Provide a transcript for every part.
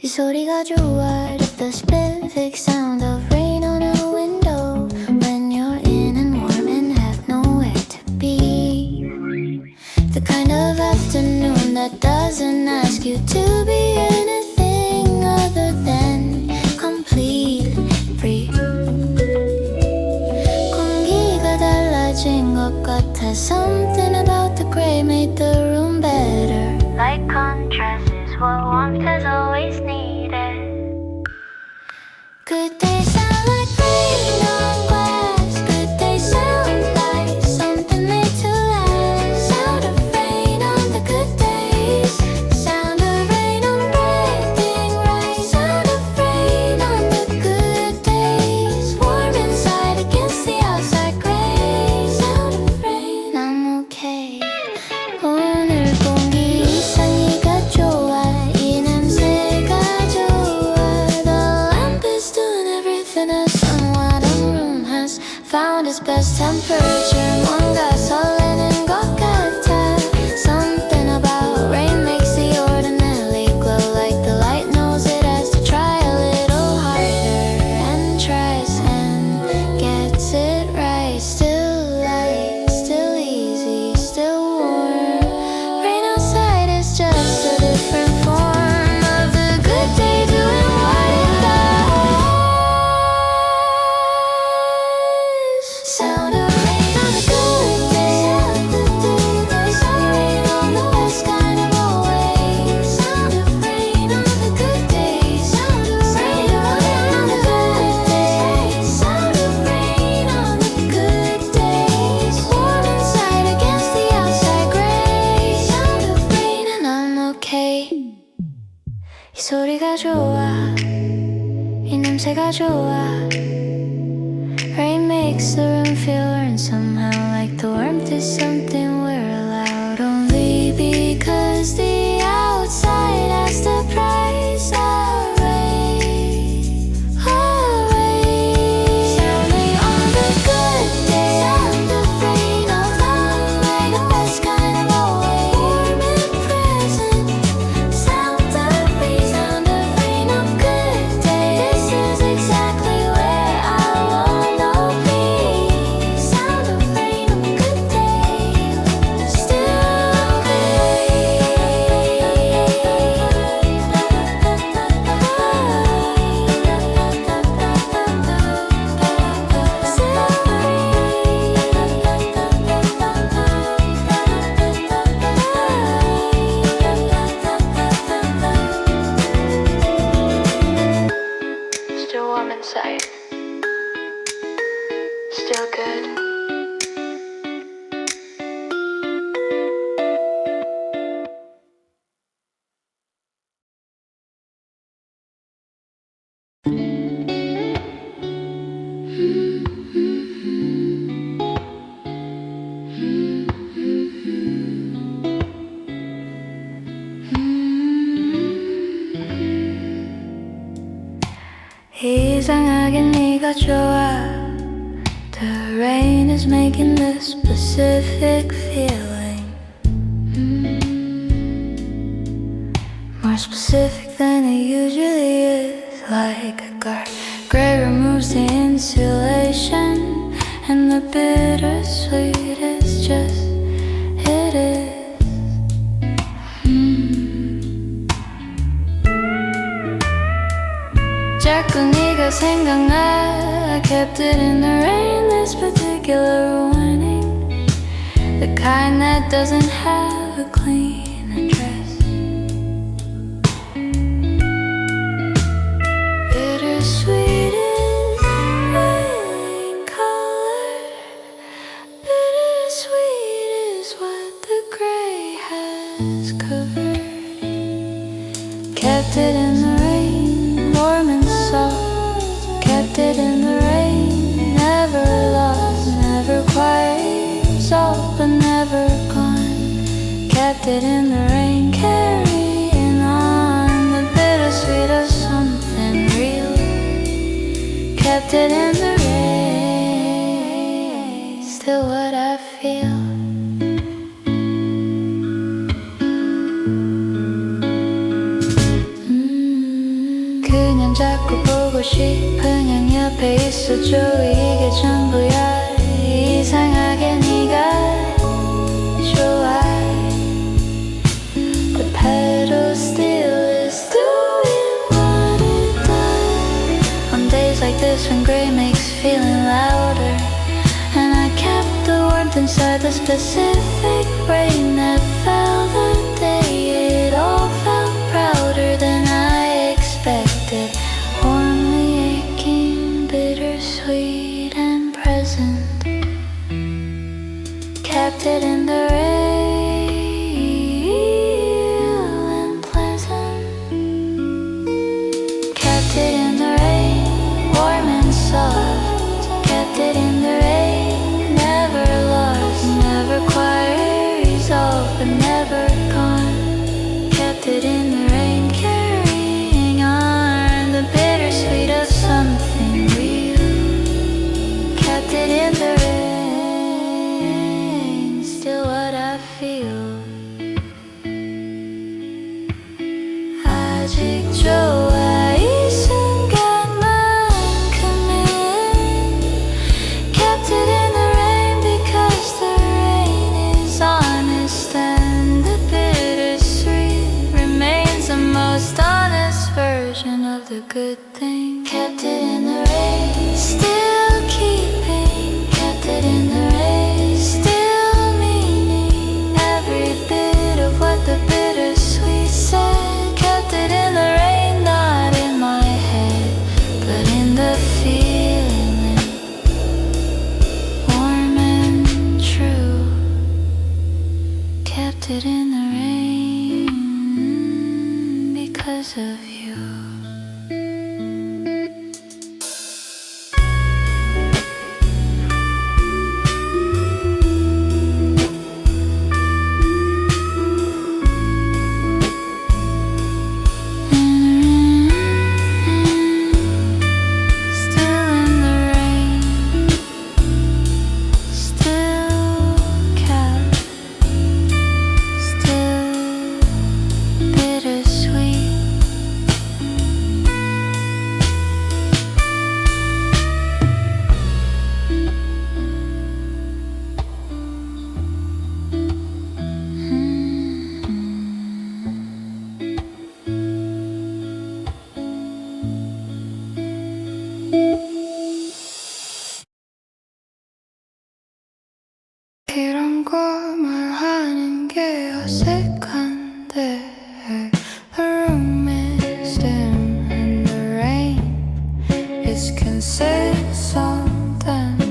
이 소리가 좋아. The specific sound of rain on a window when you're in and warm and have nowhere to be. The kind of afternoon that doesn't ask you to be anything other than completely free. 공기가 달라진 것 같아. Something about the gray made the room better. Light contrast is what warmth has always needed. Good days sound like rain on glass. Good days sound like something made to last. Sound of rain on the good days. Sound of rain on breaking right. Sound of rain on the good days. Warm inside against the outside gray. Sound of rain. I'm okay. 오늘 공기 이상이가 좋아. 이 냄새가 좋아. The lamp is doing everything a somewhat room has found its best temperature. 뭔가 설레는 것 같아. Something about rain makes the ordinary glow like the light knows it has to try a little harder and tries and gets it right. Still light, still easy, still warm. Rain outside is just a different form of the good day doing what it does. Sound of rain on the good day. Sound of rain on the best kind of a way. Sound of rain on the good day. Sound of rain on the good day. Sound of rain on the good days. Warm inside against the outside gray. Sound of rain and I'm okay. 이 소리가 좋아. 이 냄새가 좋아. Rain makes the room feel warm somehow, like the warmth is something we're allowed only because the outside has the price of rain. Oh, rain. Sounding on the good day. Sound of rain on the best kind of a way. Warm and present. Sound of rain on good day. This is exactly where I wanna be. Sound of rain on good day. Still rain. Still warm inside. Still good. 이상하게 네가 좋아. The rain is making this specific feeling more specific than it usually is. Like a gray removes the insulation, and the bittersweet is just it is. 자꾸 네가 생각나. I kept it in the rain, this particular warning, the kind that doesn't have a clean address. Bittersweet is rain color. Bittersweet is what the gray has covered. Kept it in the rain, warm and soft. Kept it in the rain, never lost, never quite solved, but never gone. Kept it in the rain, carrying on the bittersweet of something real. Kept it in the rain, still what I feel. 자꾸 보고 싶으면 옆에 있어줘. 이게 전부야. 이상하게 네가 좋아. The pedal still is doing what it does. On days like this when gray makes feeling louder, and I kept the warmth inside the specific rain that fell the day it all felt prouder than I expected. Warmly aching, bittersweet and present. Kept it in the real and pleasant. Kept it in the rain, warm and soft. Kept it in the rain, never lost, never quite resolved, but never gone. Kept it in the rain, carrying on the bittersweet of something real. Kept it in the rain, still what I feel. 아직 좋아 이 순간만큼은. Kept it in the rain because the rain is honest, and the bittersweet remains the most honest version of the good thing. Kept it in the rain, still keeping. Kept it in the rain, still meaning every bit of what the bittersweet said. Kept it in the rain, not in my head, but in the feeling, warm and true. Kept it in the rain because of you. Still in the rain, still kept, still bittersweet. 이런 거 말하는 게 어색한데. The room is dim and the rain is consistent, and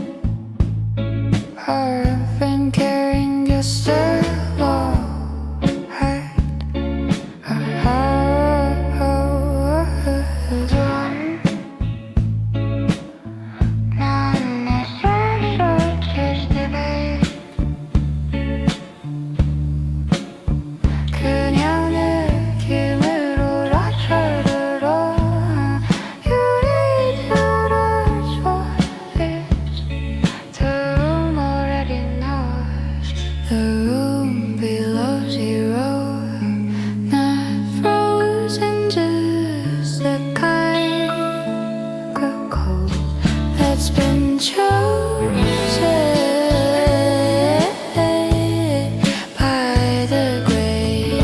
I've been carrying just a low head. 나는 내 스스로 지지배. 그냥 느낌으로 낮춰들어. You need to rush what is. The room already knows. The room below zero, not frozen, just a kind of cold that's been chosen by the gray.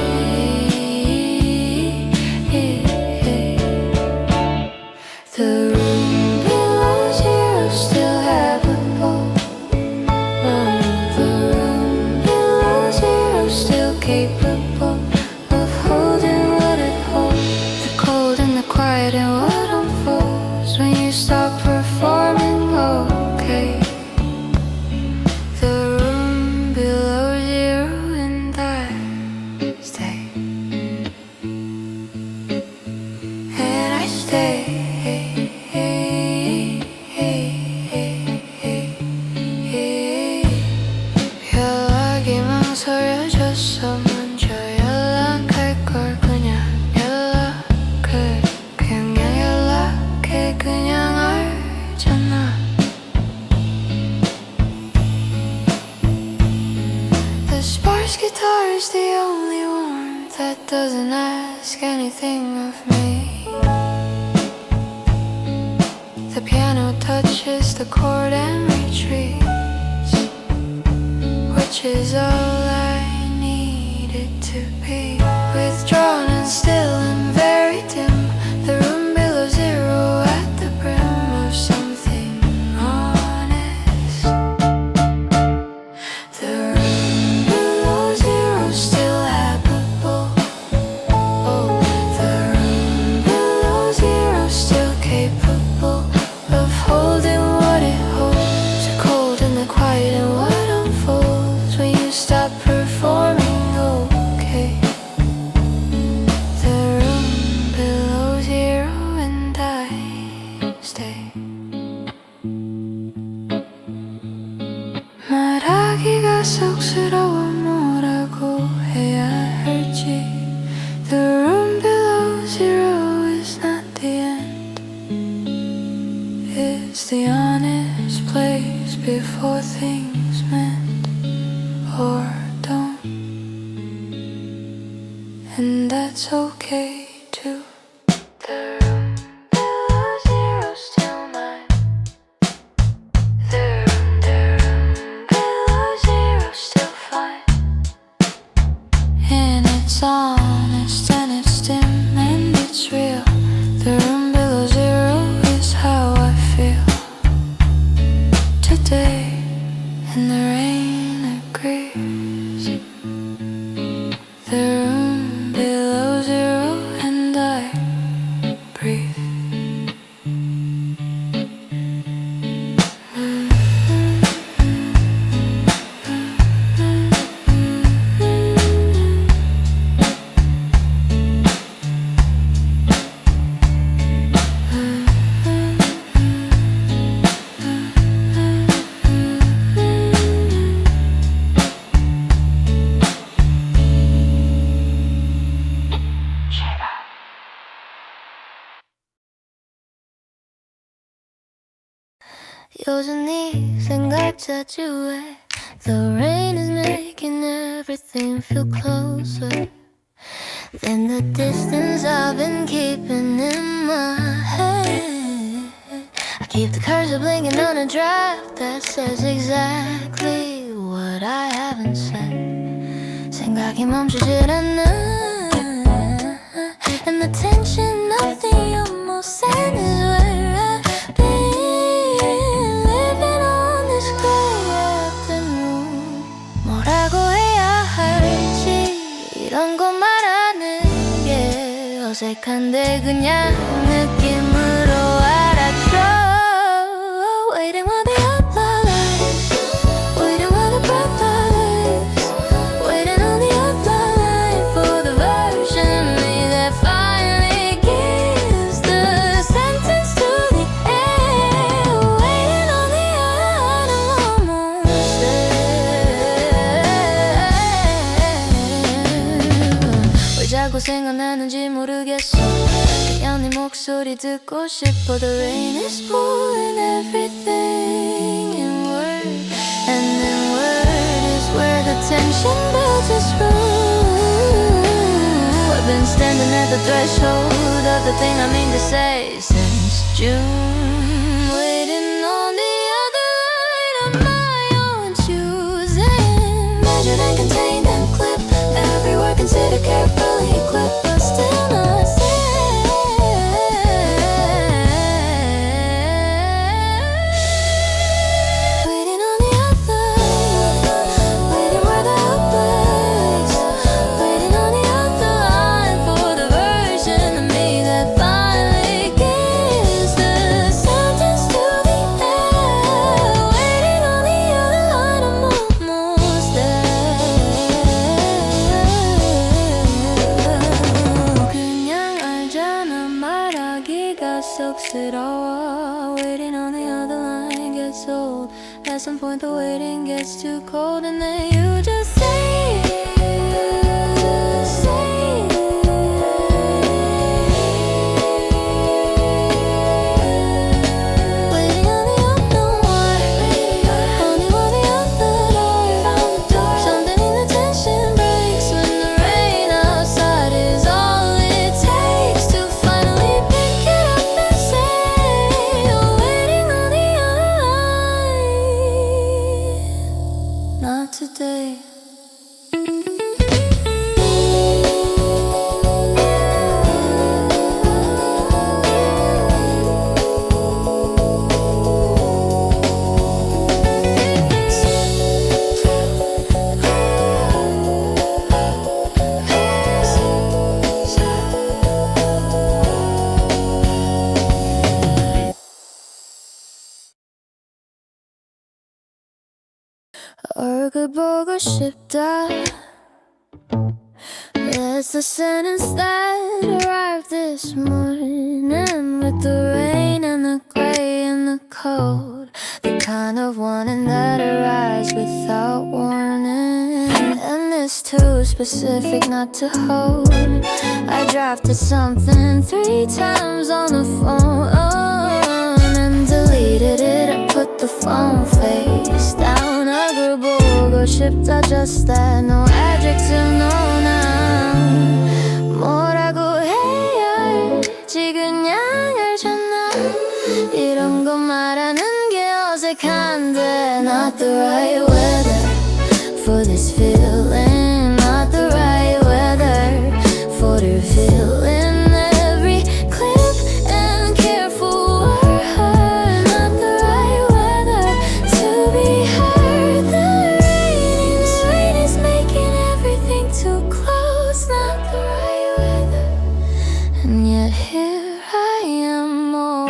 The room below zero still habitable. The room below zero still capable of holding what it holds. The cold and the quiet and what unfolds when you stop performing. Okay. The room below zero and I stay. And I stay. 연락이 망설여져서 먼저 연락할 걸. 그냥 연락해, 그냥 연락해, 그냥 알잖아. The sparse guitar is the only one that doesn't ask anything of me. The piano touches the chord and retreats, which is all I needed to be. Withdrawn and still and very dim, the room below zero at the brim of something honest. The room below zero still habitable. Oh, the room below zero still capable of holding what it holds, the cold and the quiet and what unfolds when you stop performing. Okay, the room below zero and I stay. 말하기가 쑥스러워 뭐라고 해야 할지. The room below zero is not the end. It's the honest place before things mend or don't. And that's okay too. The room below zero still mine. The room below zero still fine. And it's honest and it's dim and it's real. The room below zero is how I feel today, and the rain agrees. The room below zero and I breathe. 요즘 네 생각 자주 해. The rain is making everything feel closer than the distance I've been keeping in my head. I keep the cursor blinking on a draft that says exactly what I haven't said. 생각이 멈추질 않아. And the tension of the almost end is where I've been living on this gray afternoon. 뭐라고 해야 할지 이런 거 말하는 게 어색한데 그냥 느낌으로 알아줘. Waiting while the outline lies, waiting while the breath lies, waiting on the outline for the version of me that finally gives the sentence to the end. Waiting on the autumn almost there. 왜 자꾸 생각나는지 모르겠어. 그냥 네 목소리 듣고 싶어. The rain is pulling everything inward, and inward is where the tension builds its room. I've been standing at the threshold of the thing I mean to say since June. Waiting on the other line of my own choosing. Measured and contained and clipped, every word considered carefully clipped, but still not said. Waiting on the other, waiting where the hope lies, waiting on the other line for the version of me that finally gives the sentence to the end. Waiting on the other line, I'm almost there. 그냥 알잖아 말하기가 쑥스러워. Waiting on the other line gets old. At some point the waiting gets too cold, and then you just say it, say it. Waiting on the unknown wire, only while the other door. Something in the tension breaks when the rain outside is all it takes to finally pick it up and say, oh, 얼굴 보고 싶다. That's the sentence that arrived this morning, with the rain and the gray and the cold, the kind of warning that arrives without warning. And it's too specific not to hold. I drafted something 3 times on the phone and deleted it and put the phone face down. 얼굴 보고 싶다, just that, no adjective, no noun. 뭐라고 해야 할지 그냥 알잖아. 이런 거 말하는 게 어색한데. Not the right weather for this feeling, not the right weather for the feeling. Every clip and careful word, not the right weather to be heard. The rain is making everything too close, not the right weather, and yet here I am most.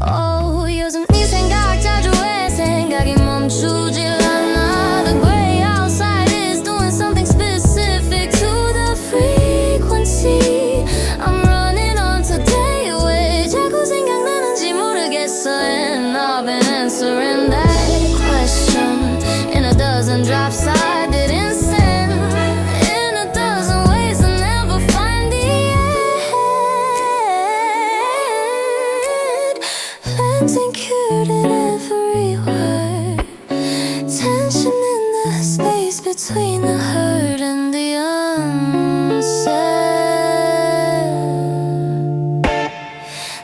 Oh, 요즘 네 생각 자주 해. 생각이 멈추질 않아. The gray outside is doing something specific to the frequency I'm running on today. 왜 자꾸 생각나는지 모르겠어. And I've been answering that question in a dozen drafts I didn't send, in a dozen ways to never find the end. Planting cured in every word, tension in the space between the heard and the unsaid.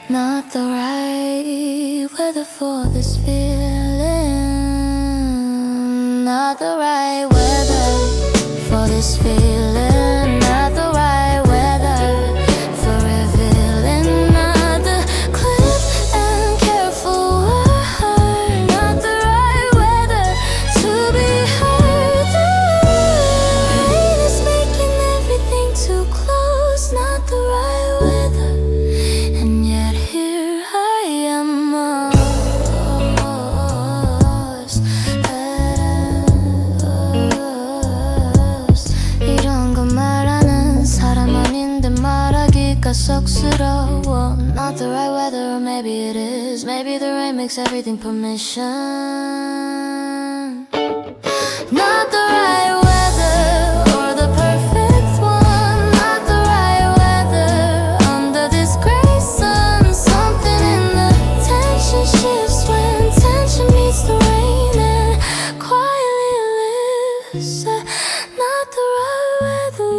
Not the right weather for this feeling, not the right weather for this feeling, not the right weather for revealing. Not the clip and careful word, not the right weather to be heard. The rain is making everything too close, not the right weather, and yet here I am most. 이런 거 말하는 사람 아닌데 말하기가 쑥스러워. Not the right weather, or maybe it is. Maybe the rain makes everything permission. Not the right weather or the perfect one, not the right weather under this gray sun. Something in the tension shifts when tension meets the rain and quietly listen. Not the right weather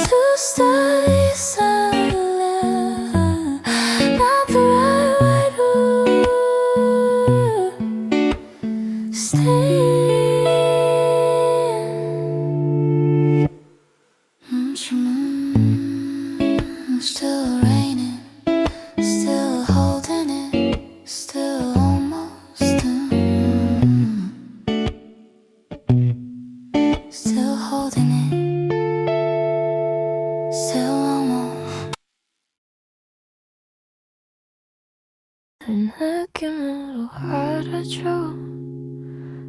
to stay silent, not the right weather. Still raining, still holding it, still almost still holding it, still almost. 느낌으로 알아줘.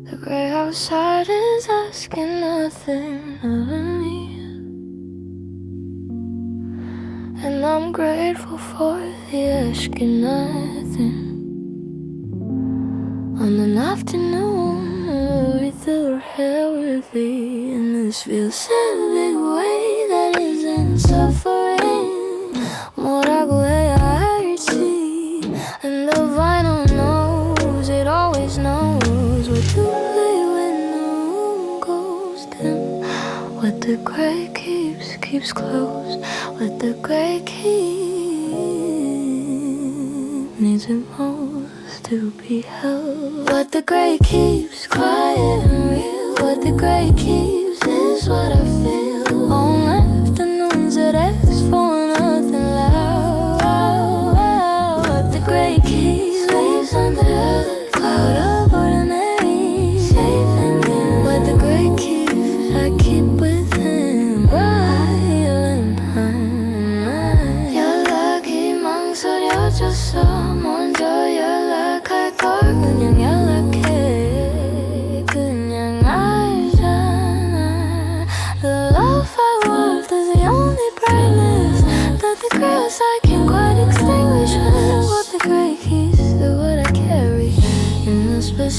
The gray outside is asking nothing of me, and I'm grateful for the asking nothing. On an afternoon, we threw our hair with me, and this feels in a big way that isn't suffering. 뭐라고 해야 할지, and the vinyl knows, it always knows what to play when the room goes dim. What the gray keeps close, what the gray needs it most to be held. What the gray keeps quiet and real, what the gray keeps is what I feel. On afternoons that ask for nothing loud. What the gray keeps leaves under the cloud of ordinary, safe and new. What the gray keeps I keep within, violent mind. 연락이 망설여졌어. 먼저 연락할 걸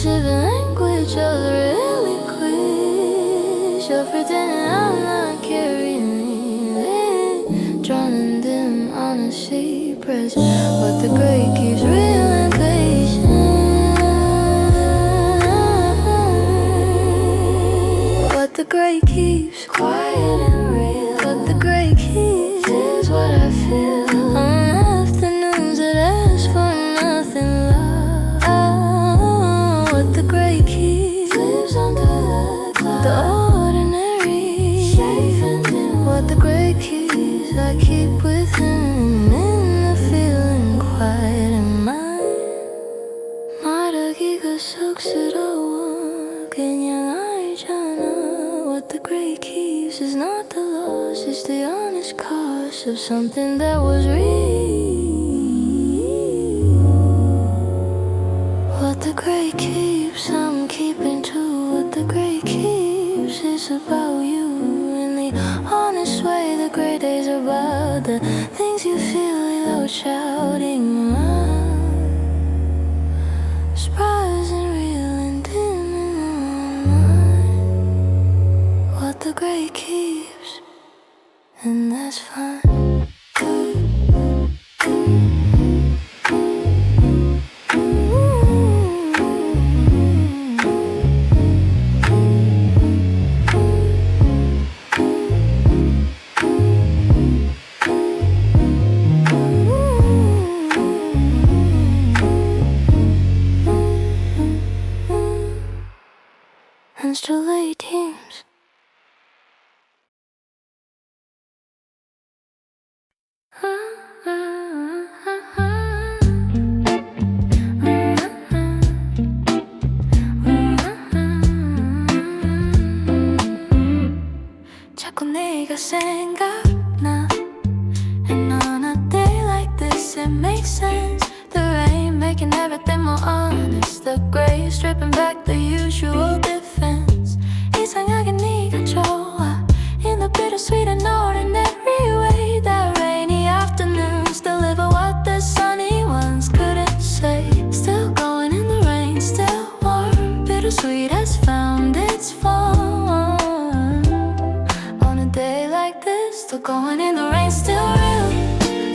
Civil language of the really quiz. You're pretending I'm not carrying it. Drowning them on a sea press. But the gray keeps real and patient. But the gray keeps quiet and real. But the gray keeps is what I feel. On afternoons that ask for nothing, love. What the gray keeps lives under the ordinary. Safe and dim. What the gray keeps I keep with him in the feeling quiet in mind. 말하기가 쑥스러워 그냥 알잖아. What the gray keeps is not the loss, it's the honest cost of something that was real. What the gray keeps, I'm keeping to. What the gray keeps is about you. In the honest way, the gray days are about the things you feel without shouting out. Surprising, real and dim in my mind. What the gray keeps, and that's fine. And still late teams. 자꾸 네가 생각나. And on a day like this it makes sense. The rain making everything more honest. The gray stripping back the usual defense. 이상하게 네가 좋아. In the bittersweet and ordinary way. That rainy afternoons deliver what the sunny ones couldn't say. Still going in the rain, still warm. Bittersweet has found its form. On a day like this, still going in the rain, still real.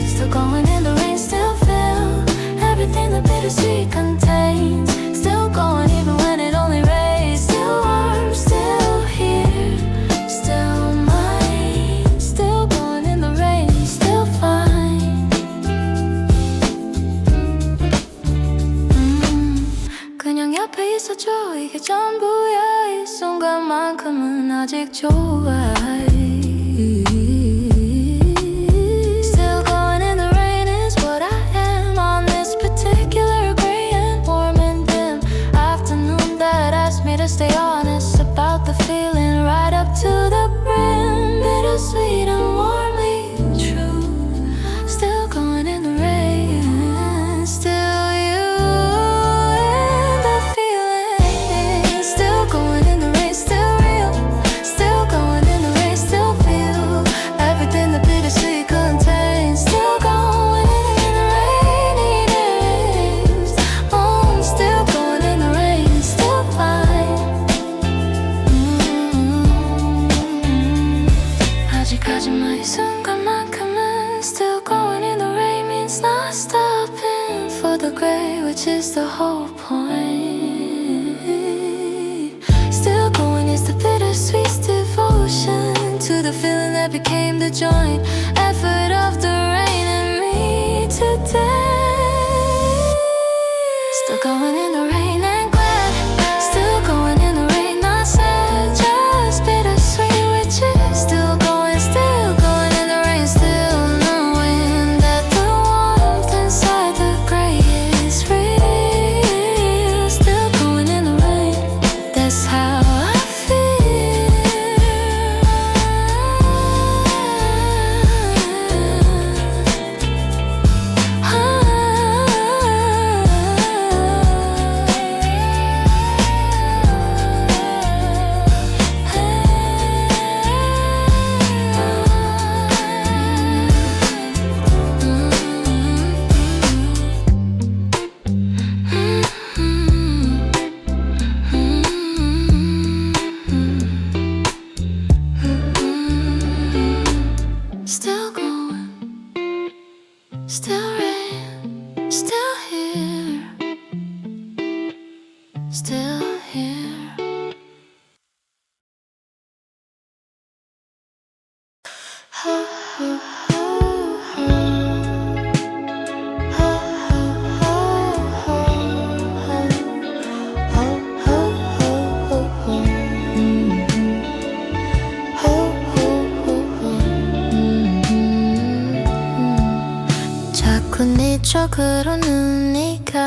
Still going in the rain, still feel everything the bittersweet contains. Still going even when it only rains. Still warm, still here, still mine. Still going in the rain, still fine. 그냥 옆에 있어줘. 이게 전부야. 이 순간만큼은 아직 좋아. Still going in the rain is what I am on this particular gray and warm and dim afternoon that asked me to stay honest about the feeling right up to the brim. Bittersweet and warmly true. Still going in the rain, still you and the feeling. Still going in the rain, still real. Still going in the rain, still feel everything the bittersweet contains. Still going in the rainy days. Still going in the rain, still fine. 아직까지만 이 순간만큼은 still going in the rain means not stopping for the gray, which is the whole point. Still going is the bittersweet devotion to the feeling that became the joint effort of the rain and me today. Still going in the rain and glad. Still going in the rain, not sad, just bittersweet, which is still going in the rain, still knowing that the warmth inside the gray is real. Still going in the rain, that's how I feel. 자꾸 네 쪽으로 눈이 가.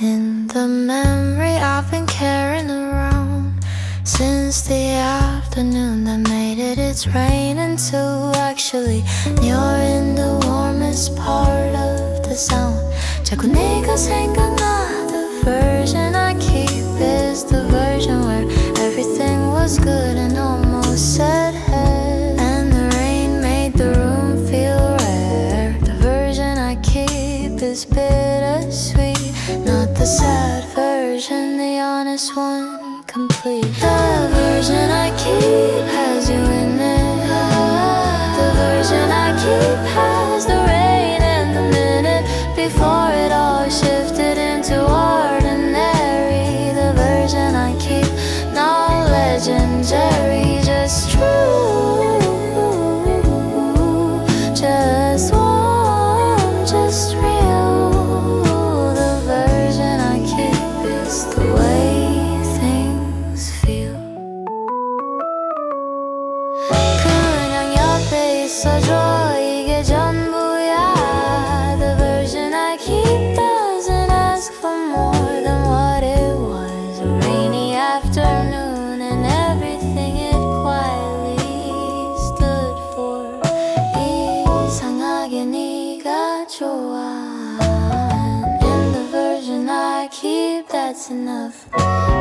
In the memory I've been carrying around since the afternoon that made it. It's raining too, actually. You're in the warmest part of the zone. 자꾸 네가 생각나. The version I keep is the version where everything was good and almost said hey. And the rain made the room feel rare. The version I keep is bittersweet, not the sad version, the honest one, complete. The version I keep has you in it. The version I keep has the rain and the minute before it all shifted into ordinary. The version I keep, not legendary, just true. Just warm, just real. The version I keep is the way things feel. 그냥 옆에 있어줘, 이게 전부야. The version I keep doesn't ask for more than what it was. A rainy afternoon and everything it quietly stood for. 이상하게 네가 좋아. In the version I keep, that's enough.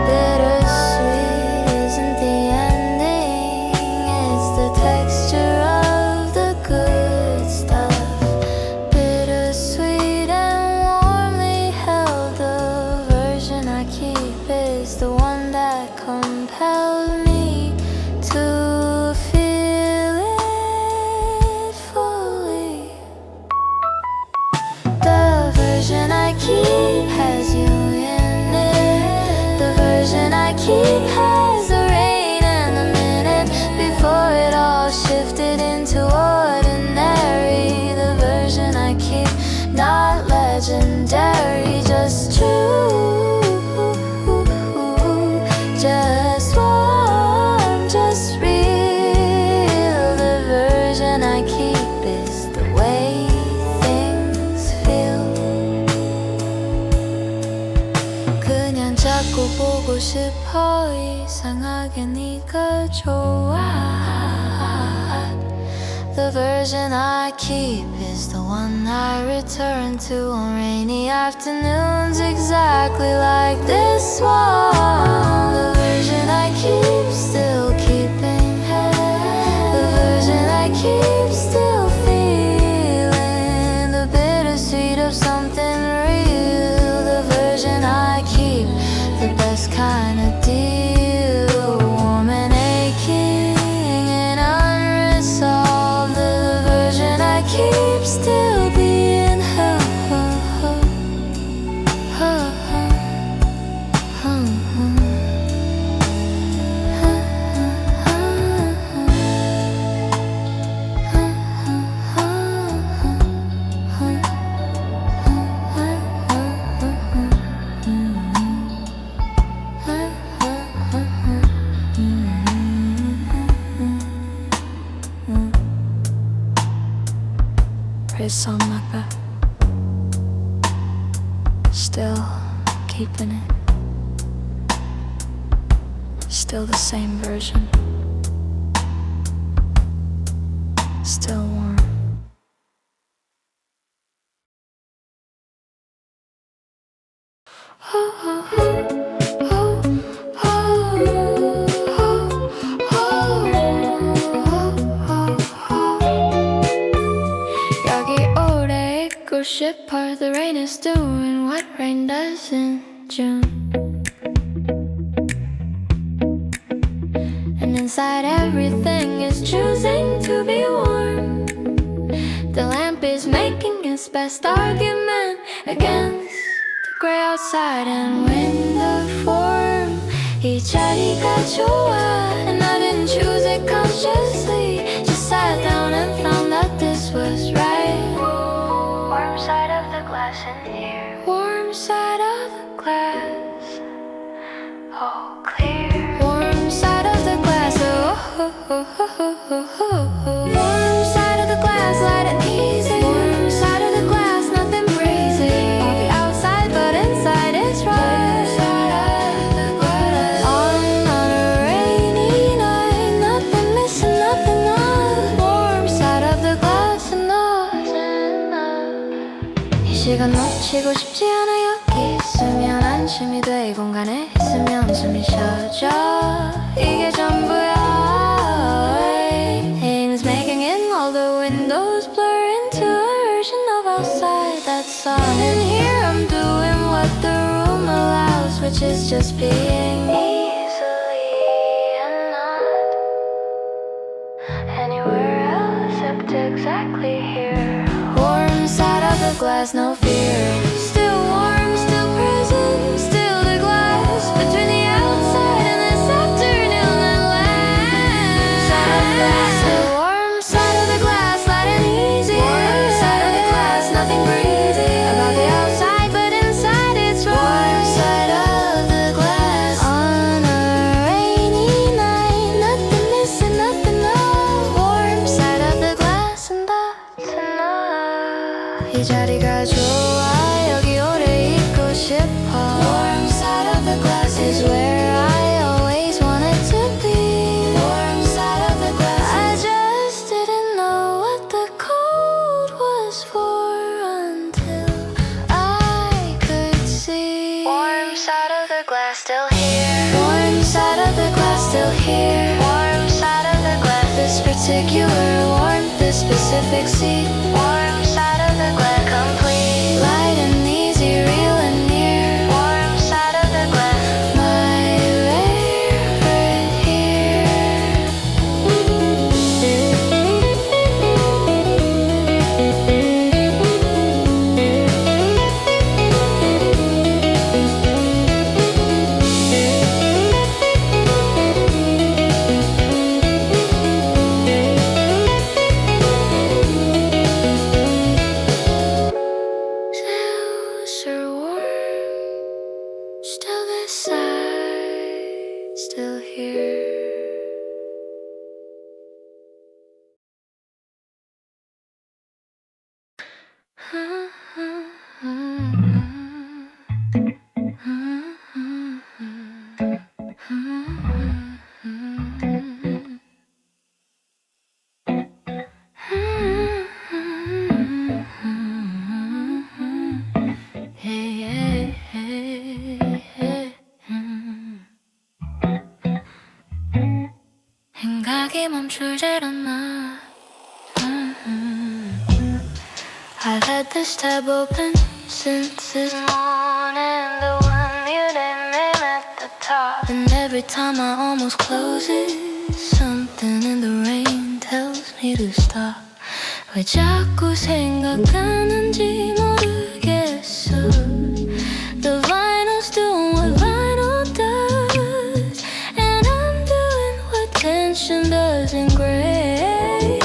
Bittersweet isn't the ending, it's the texture of the good stuff. Bittersweet and warmly held. The version I keep is the one that compelled me to feel it fully. The version I keep has you in it. The version I keep has the rain and the minute before it all shifted into ordinary. The version I keep, not legendary, just true. Just warm, just real. The version I keep is the way things feel. 그냥 자꾸 보고 싶어. 이상하게 네가 좋아. The version I keep is the one I return to on rainy afternoons, exactly like this one. The version I keep, still keeping. The version I keep, still feeling the bittersweet of something real. The version I keep, the best kind of deal. Warm and aching and unresolved. The version I keep, still being held. Praise song like that. Still keeping it. Still the same version. Still warm. 여기 오래 있고 싶어. The rain is doing what rain does in June. And inside everything is choosing to be warm. The lamp is making its best argument against the gray outside and winter form. 이 자리가 좋아. And I didn't choose it consciously. Just sat down Warm side of the glass, light and easy. Warm side of the glass, nothing breezy. On the outside, but inside it's right. On a rainy night, nothing missing, nothing off. Warm side of the glass enough. 이 시간 놓치고 싶지 않아. 여기 있으면 안심이 돼. 이 공간에 있으면 숨이 쉬어져. 이게 전부야. Things making in all the windows blur into a version of outside. That's all. In here I'm doing what the room allows, which is just being easily and not anywhere else except exactly here. Warm side of the glass, no fear. Still warm, still present, still the glass between the outside and this afternoon that lasts. Side of the glass, still warm side of the glass, light and easy. Warm side of the glass, nothing breezy about the outside, but inside it's right. Warm side of the glass on a rainy night, nothing missing, nothing off. Warm side of the glass and that's enough. 이 자리가 좋아. 여기 오래 있고 싶어. Warm side of the glass is where I always wanted to be. Warm side of the glass. I just didn't know what the cold was for until I could see. Warm side of the glass still here. Warm side of the glass still here. Warm side of the glass. This particular warmth, this specific seat. Warm side of the glass complete. Light and easy, real and near. Warm side of the glass. My favorite here. Still warm, still this side, still here. 생각이 멈추질 않아. I've had this tab open since this morning, the one you didn't name at the top. And every time I almost close it, something in the rain tells me to stop. 왜 자꾸 생각하는지 모르겠어. The vinyl's doing what vinyl does, and I'm doing what tension does in gray,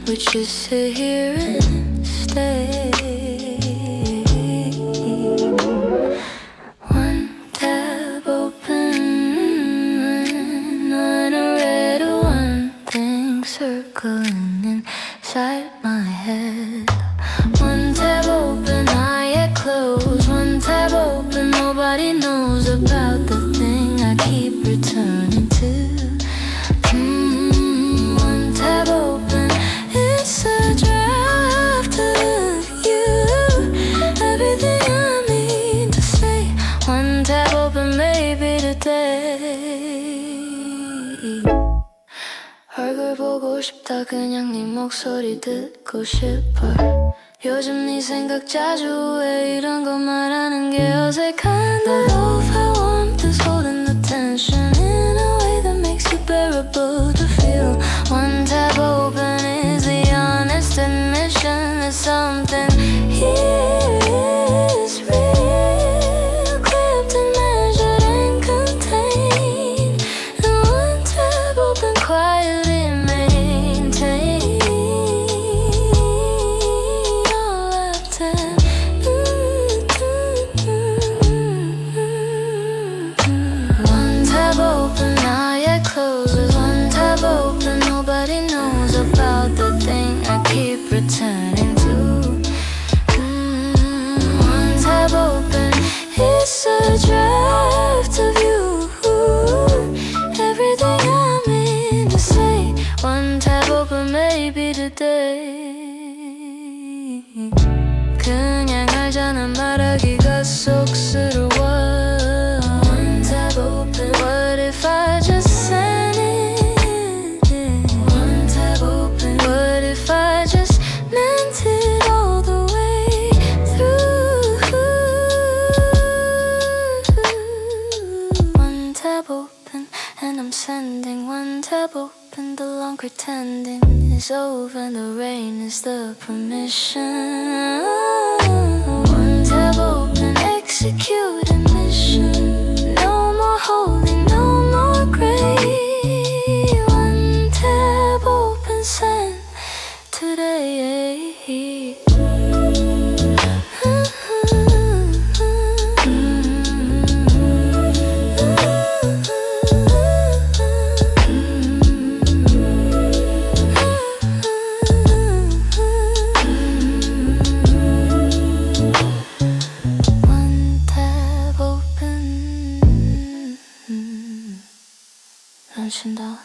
which is sit here and stay. One tab open, and I read one thing circling inside my head. One tab open, I yet close. One tab open, nobody knows about the thing I keep returning to. One tab open, it's a draft of you. Everything I need to say. One tab open, maybe today. 얼굴 보고 싶다, 그냥 네 목소리 듣고 싶어. 요즘 네 생각 자주 해, 이런 거 말하는 게 어색한데. Love how warmth is holding the tension in a way that makes it bearable to feel. One tab open is the honest admission that something here is real, clipped and measured and contained. And one tab open quietly maintained. All I've done. maybe today. 그냥 알자는 말하기가 쑥스러워. One tab open. What if I just sent it? One tab open. What if I just meant it all the way through? One tab open, and I'm sending. One tab open, the long pretending is over, and the rain is the permission. One tab open, execute a mission. No more holding, no more gray. One tab open, send today. 런쥔다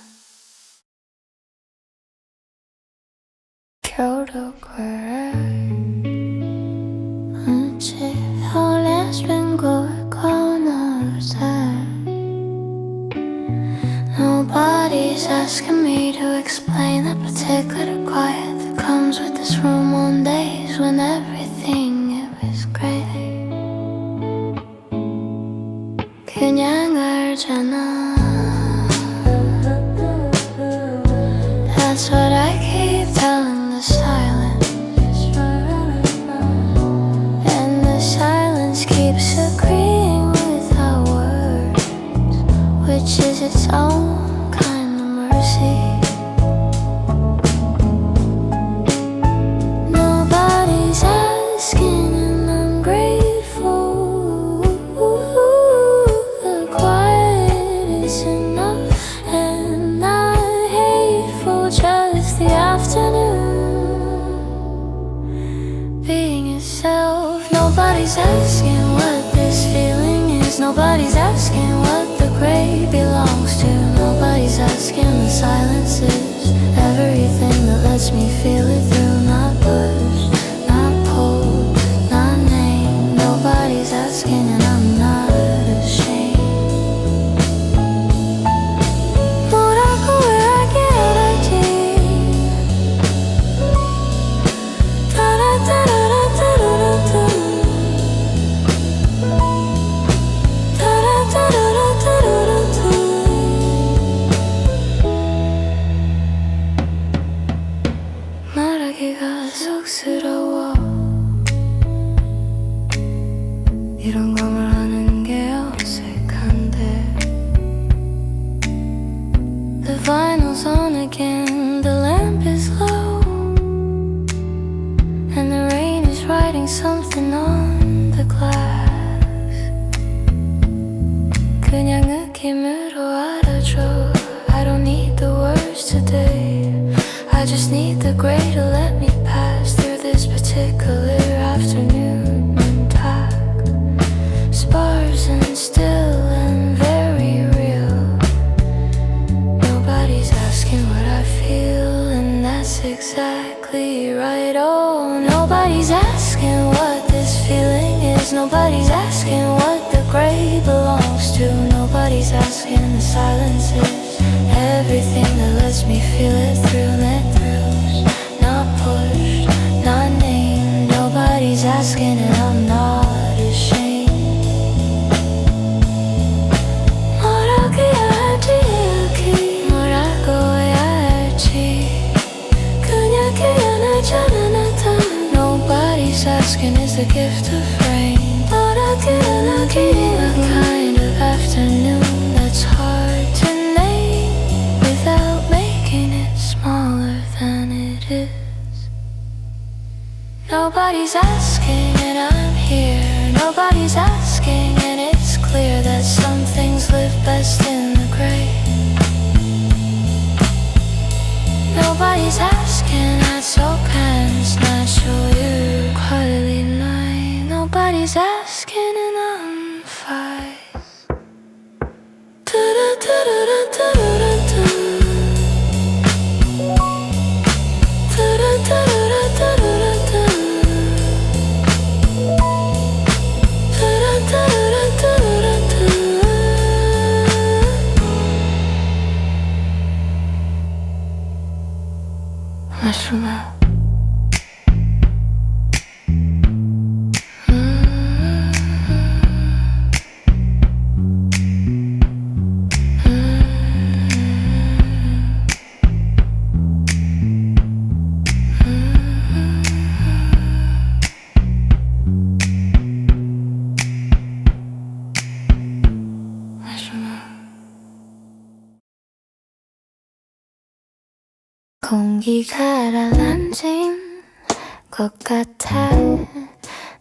겨울옷을 집 홀레스핀 굴거너새 Nobody's asking me to explain the particular quiet that comes with this room on days when everything it was great. 그냥 알잖아. That's what I keep telling the silence. And the silence keeps agreeing with our words, which is its own kind of mercy. Nobody's asking and I'm grateful. The quiet is enough and not hateful. Just the afternoon being itself. Nobody's asking what this feeling is. Nobody's asking what the gray belongs to. Nobody's asking the silence is everything that lets me feel it through. Not pushed, not pulled, not named. Nobody's asking and I'm not ashamed. 뭐라고 왜 알게 말하기가 쑥스러워. 이런 거 말하는 게 어색한데. The vinyl's on again, the lamp is low, and the rain is writing something on the glass. 그냥 느낌으로 알아줘. I don't need the words today. I just need the gray to let me pass through this particular afternoon intact. Sparse and still and very real. Nobody's asking what I feel, and that's exactly right. Oh, nobody's asking what this feeling is. Nobody's asking what the gray belongs to. Nobody's asking the silence is everything that lets me feel it through. Let throughs, not pushed, not named. Nobody's asking and I'm not ashamed. 뭐라고 해야 할지 여기 뭐라고 해야 할지 그냥 깨어나잖아 나도. Nobody's asking is the gift of rain. 뭐라고 하기 a kind of afternoon that's hard to name without making it smaller than it is. Nobody's asking and I'm here. Nobody's asking and it's clear that some things live best in the gray. Nobody's asking, that's all pants, natural you quietly lie. Nobody's asking and I'm fine. 마시멜로 공기가 가라앉은 것 같아.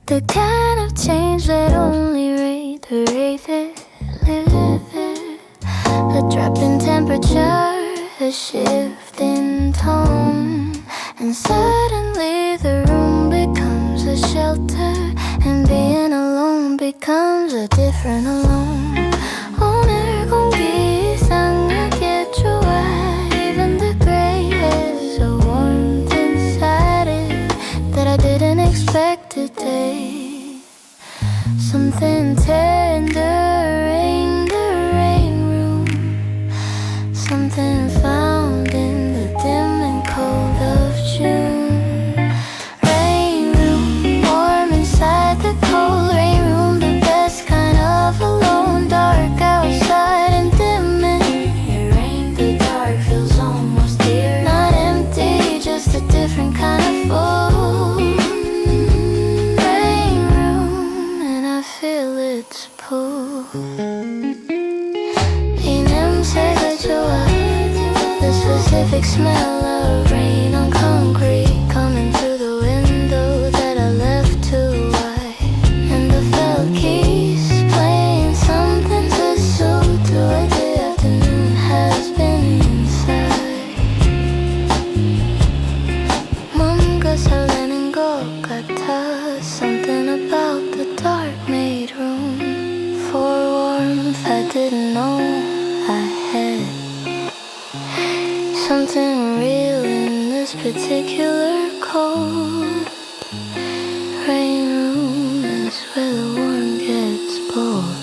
The kind of change that only reiterate it, live it. A drop in temperature, a shift in tone, and suddenly the room becomes a shelter, and being alone becomes a different alone. 오늘 공기 이상하게 좋아. Even the gray has a warmth inside it that I didn't expect today. Something tender in the rain room, something found in the dim and cold of June. Rain room, warm inside the cold rain room, the best kind of alone. Dark outside and dim in here. Rain, the dark feels almost dear. Not empty, just a different kind of full. Rain room, and I feel its pull. 이 냄새가 좋아. The specific smell of rain on concrete coming through the window that I left too wide. And the felt keys playing something to soothe the way the afternoon has been inside. 뭔가 설레는 것 같아. Something about the dark made room for warmth I didn't know I had. Something real in this particular cold. Rain room is where the warm gets bold.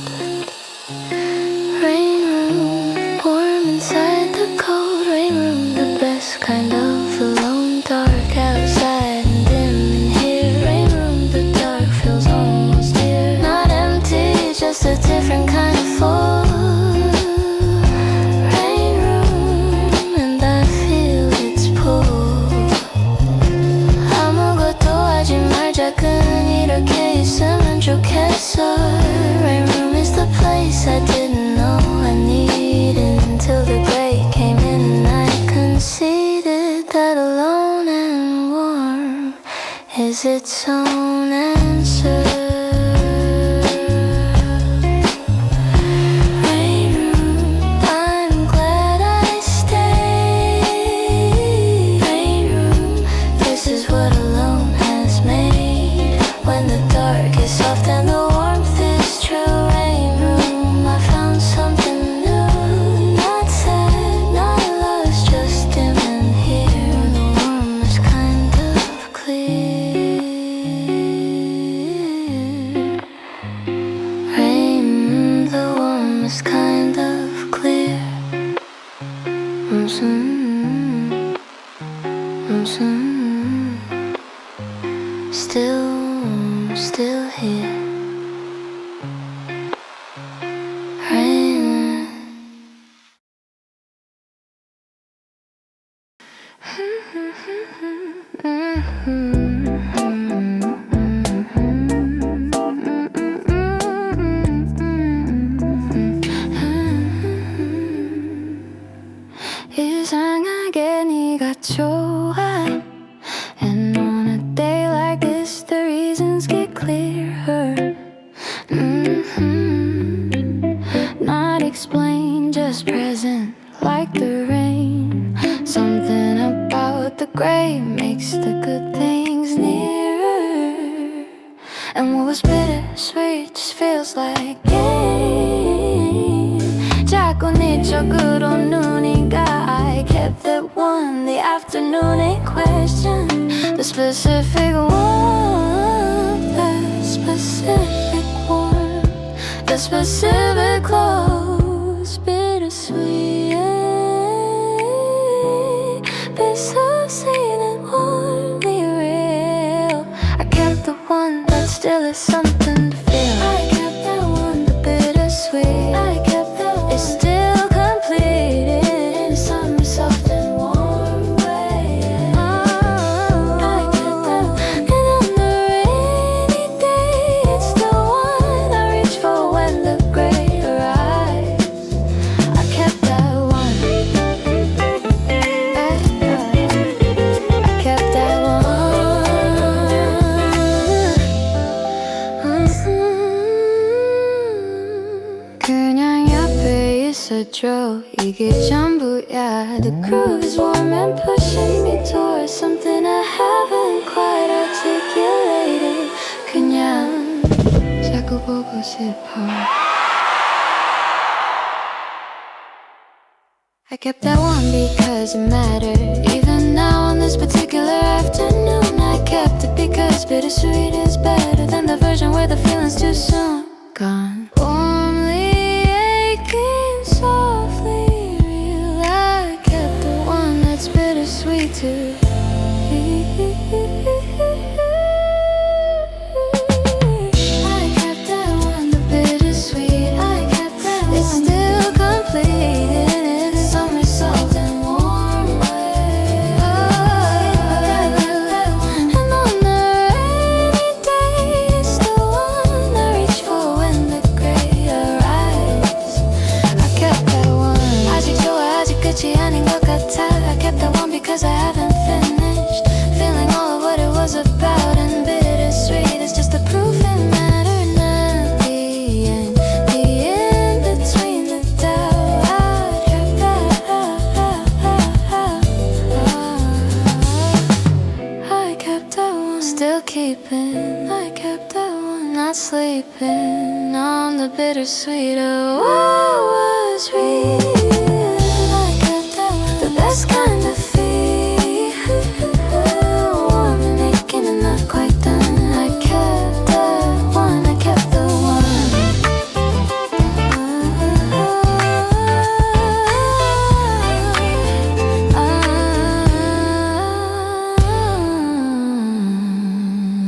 Rain room, warm inside the cold. Rain room, the best kind of alone. Dark outside and dim in here. Rain room, the dark feels almost dear. Not empty, just a different kind of full. Rain room, and I feel its pull. 아무것도 하지 말자. 그냥 이렇게 있으면 좋겠어. Rain room is the place I didn't know I needed until the gray came in and I conceded that alone and warm is its own answer. Rain room, I'm glad I stayed. Rain room, this is what alone has made. When the dark is soft and the warmth is true. Rain room, I found something new. Not sad, not lost, just dim in here. The warm is kind of clear. Rain, the warm is kind of clear. Still here. Rain. 이상하게 네가 좋아. And on a day like this, the reasons get clearer. Not explained, just present like the rain. Something about the gray makes the good things nearer. And what was bittersweet just feels like gain. 자꾸 네 쪽으로 눈이 가. I kept that one, the afternoon in question. The specific one, the specific one, the specific close, bittersweet, bittersweet. control. 이게 전부야. The groove is warm and pushing me towards something I haven't quite articulated. 그냥 자꾸 보고 싶어. I kept that one because it mattered. Even now on this particular afternoon, I kept it because bittersweet is better than the version where the feeling's too soon gone. Warmly aching, softly real. I kept the one that's bittersweet too. I kept that one, the bittersweet. I kept that one. It's still complete. I kept that one because I haven't finished feeling all of what it was about, and bittersweet is just the proof it mattered. Not the end, the in between the doubt. I kept I kept that one, still keeping. I kept that one, not sleeping on the bittersweet of what was real. Best kind of feel, warm and aching and not quite done. I kept that one, I kept the one.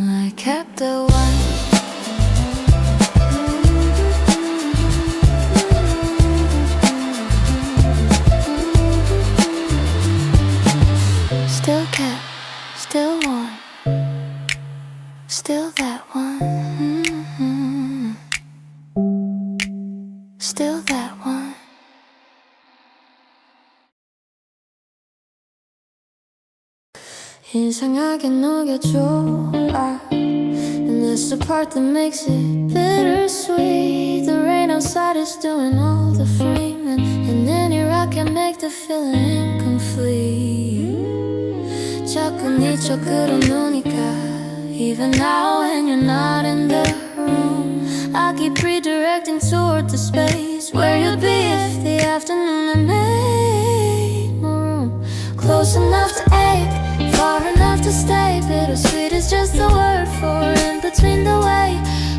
I kept the one. Still kept, still one, still that one. Still that one. 이상하게 녹여줘. And that's the part that makes it bittersweet. The rain outside is doing all the framing, and any rock can make the feeling incomplete. 자꾸 네 쪽으로 노니까 even now when you're not in the room, I keep redirecting toward the space where you'd be if the afternoon had made more room. Close enough to ache, far enough to stay. Bittersweet is just the word for in between the way.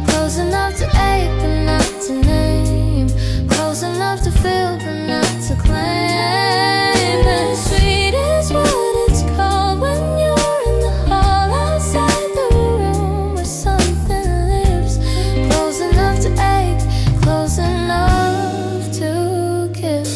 Close enough to ache but not to name. Close enough to feel but not to claim. Bittersweet is what it's called when you're in the hall outside the room where something lives. Close enough to ache, close enough to give.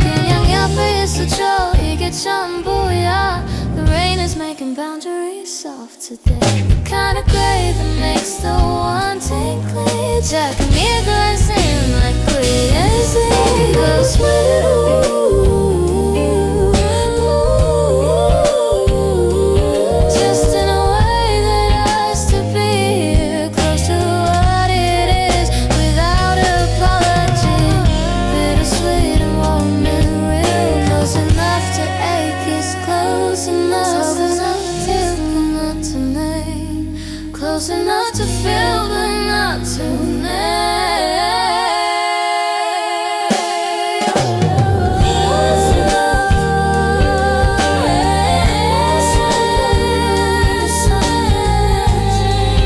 그냥 옆에 있어줘, 이게 전부야. The rain is making boundaries soft today. The kind of gray that makes the wanting clear. 자꾸 near glancing like glistening. Close just in a way that has to be here. Close to what it is without apology. Bittersweet and warm and real. Close enough to ache is close enough to feel but not to name. Close enough to feel but not to name.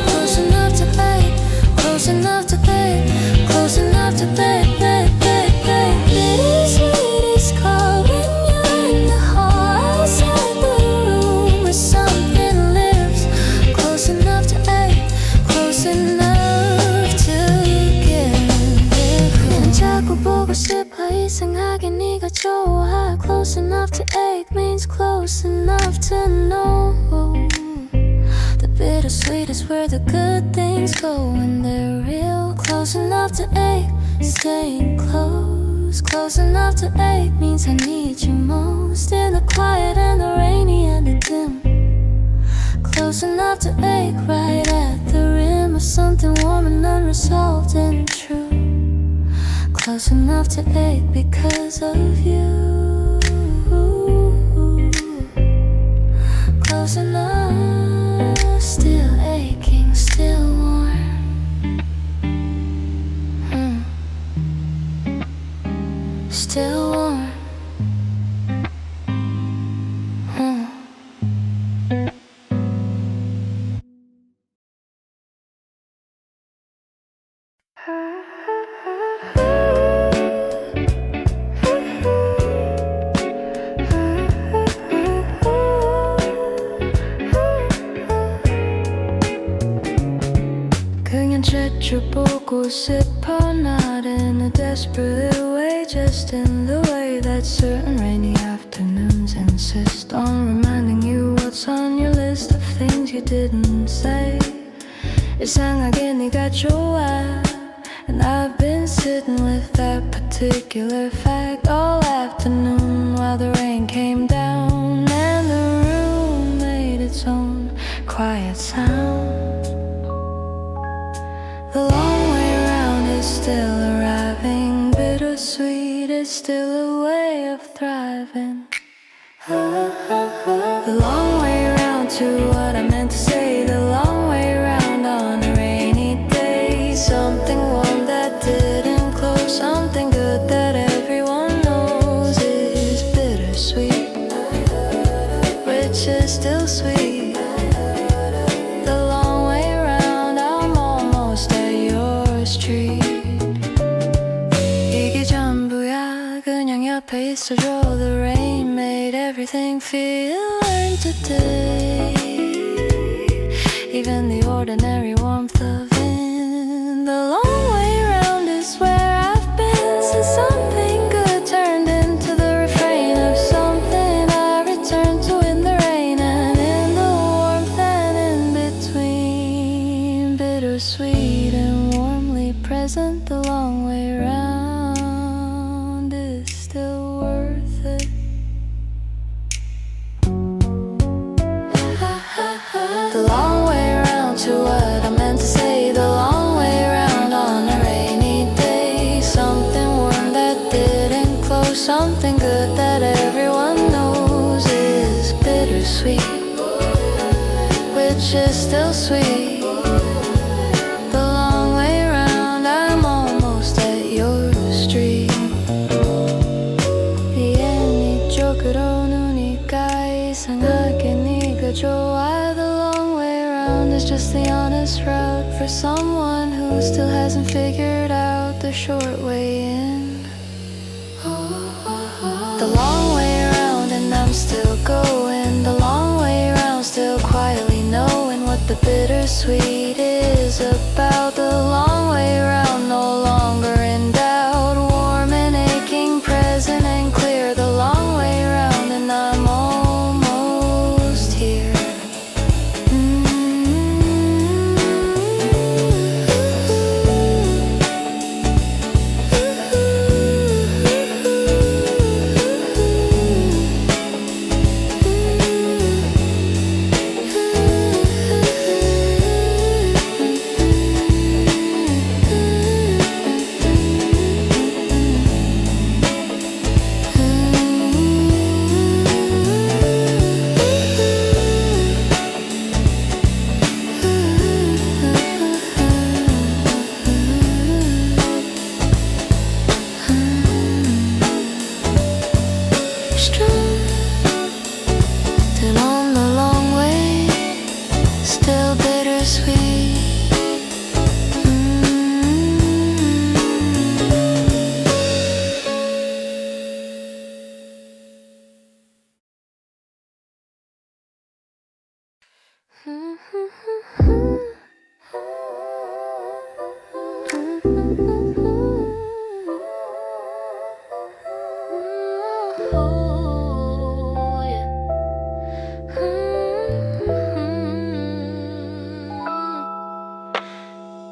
Close enough to ache, close enough to ache, close enough to ache, Bittersweet is called when you're in the hall outside the room where something lives. Close enough to ache, close enough to give. 그냥 자꾸 보고 싶어. 이상하게 네가 좋아. Close enough to ache means close enough to know. The bittersweet is where the good things go when they're real. Close enough to ache, staying close close. Close enough to ache means I need you most. In the quiet and the rainy and the dim. Close enough to ache right at the rim of something warm and unresolved and true. Close enough to ache because of you. Close enough, still aching, still warm. Still warm. 그냥 지켜보고 싶어, not in a desperate way, just in the way that certain rainy afternoons insist on reminding you what's on your list of things you didn't say. 이상하게 네가 좋아, and I've been sitting with that particular fact all afternoon while the rain came down and the room made its own quiet sound. The long way round is still arriving. Bittersweet is still a way of thriving. The long way round to what I meant to say. The long way round on a rainy day. Something warm that didn't close. Something good that everyone knows is bittersweet, which is still sweet. 이게 전부야, 그냥 옆에 있어줘. The rain made everything feel earned today. Even the ordinary warmth of it. The long way round is where I've been since something good turned into the refrain of something I returned to in the rain and in the warmth and in between. Bittersweet and warmly present. The long way round is still worth it. The long way round to what I meant to say. The long way round on a rainy day. Something warm that didn't close. Something good that everyone knows is bittersweet, which is still sweet. 이상하게 네가 좋아. The long way round is just the honest route for someone who still hasn't figured out the short way in. The long way round and I'm still going. The long way round, still quietly knowing what the bittersweet is about. The long way round, no longer in doubt. Warm and aching, present and clear. The long way round and I'm almost here.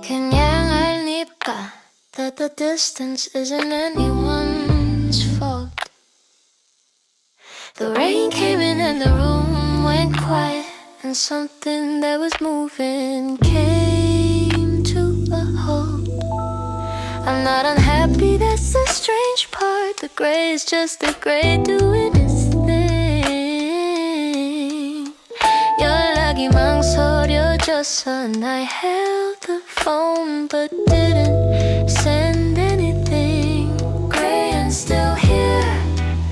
그냥 알니까 that the distance isn't anyone. and something that was moving came to a halt. I'm not unhappy, that's the strange part. The gray is just the gray doing its thing. 연락이 망설여져서 I held the phone but didn't send anything. Gray and still here,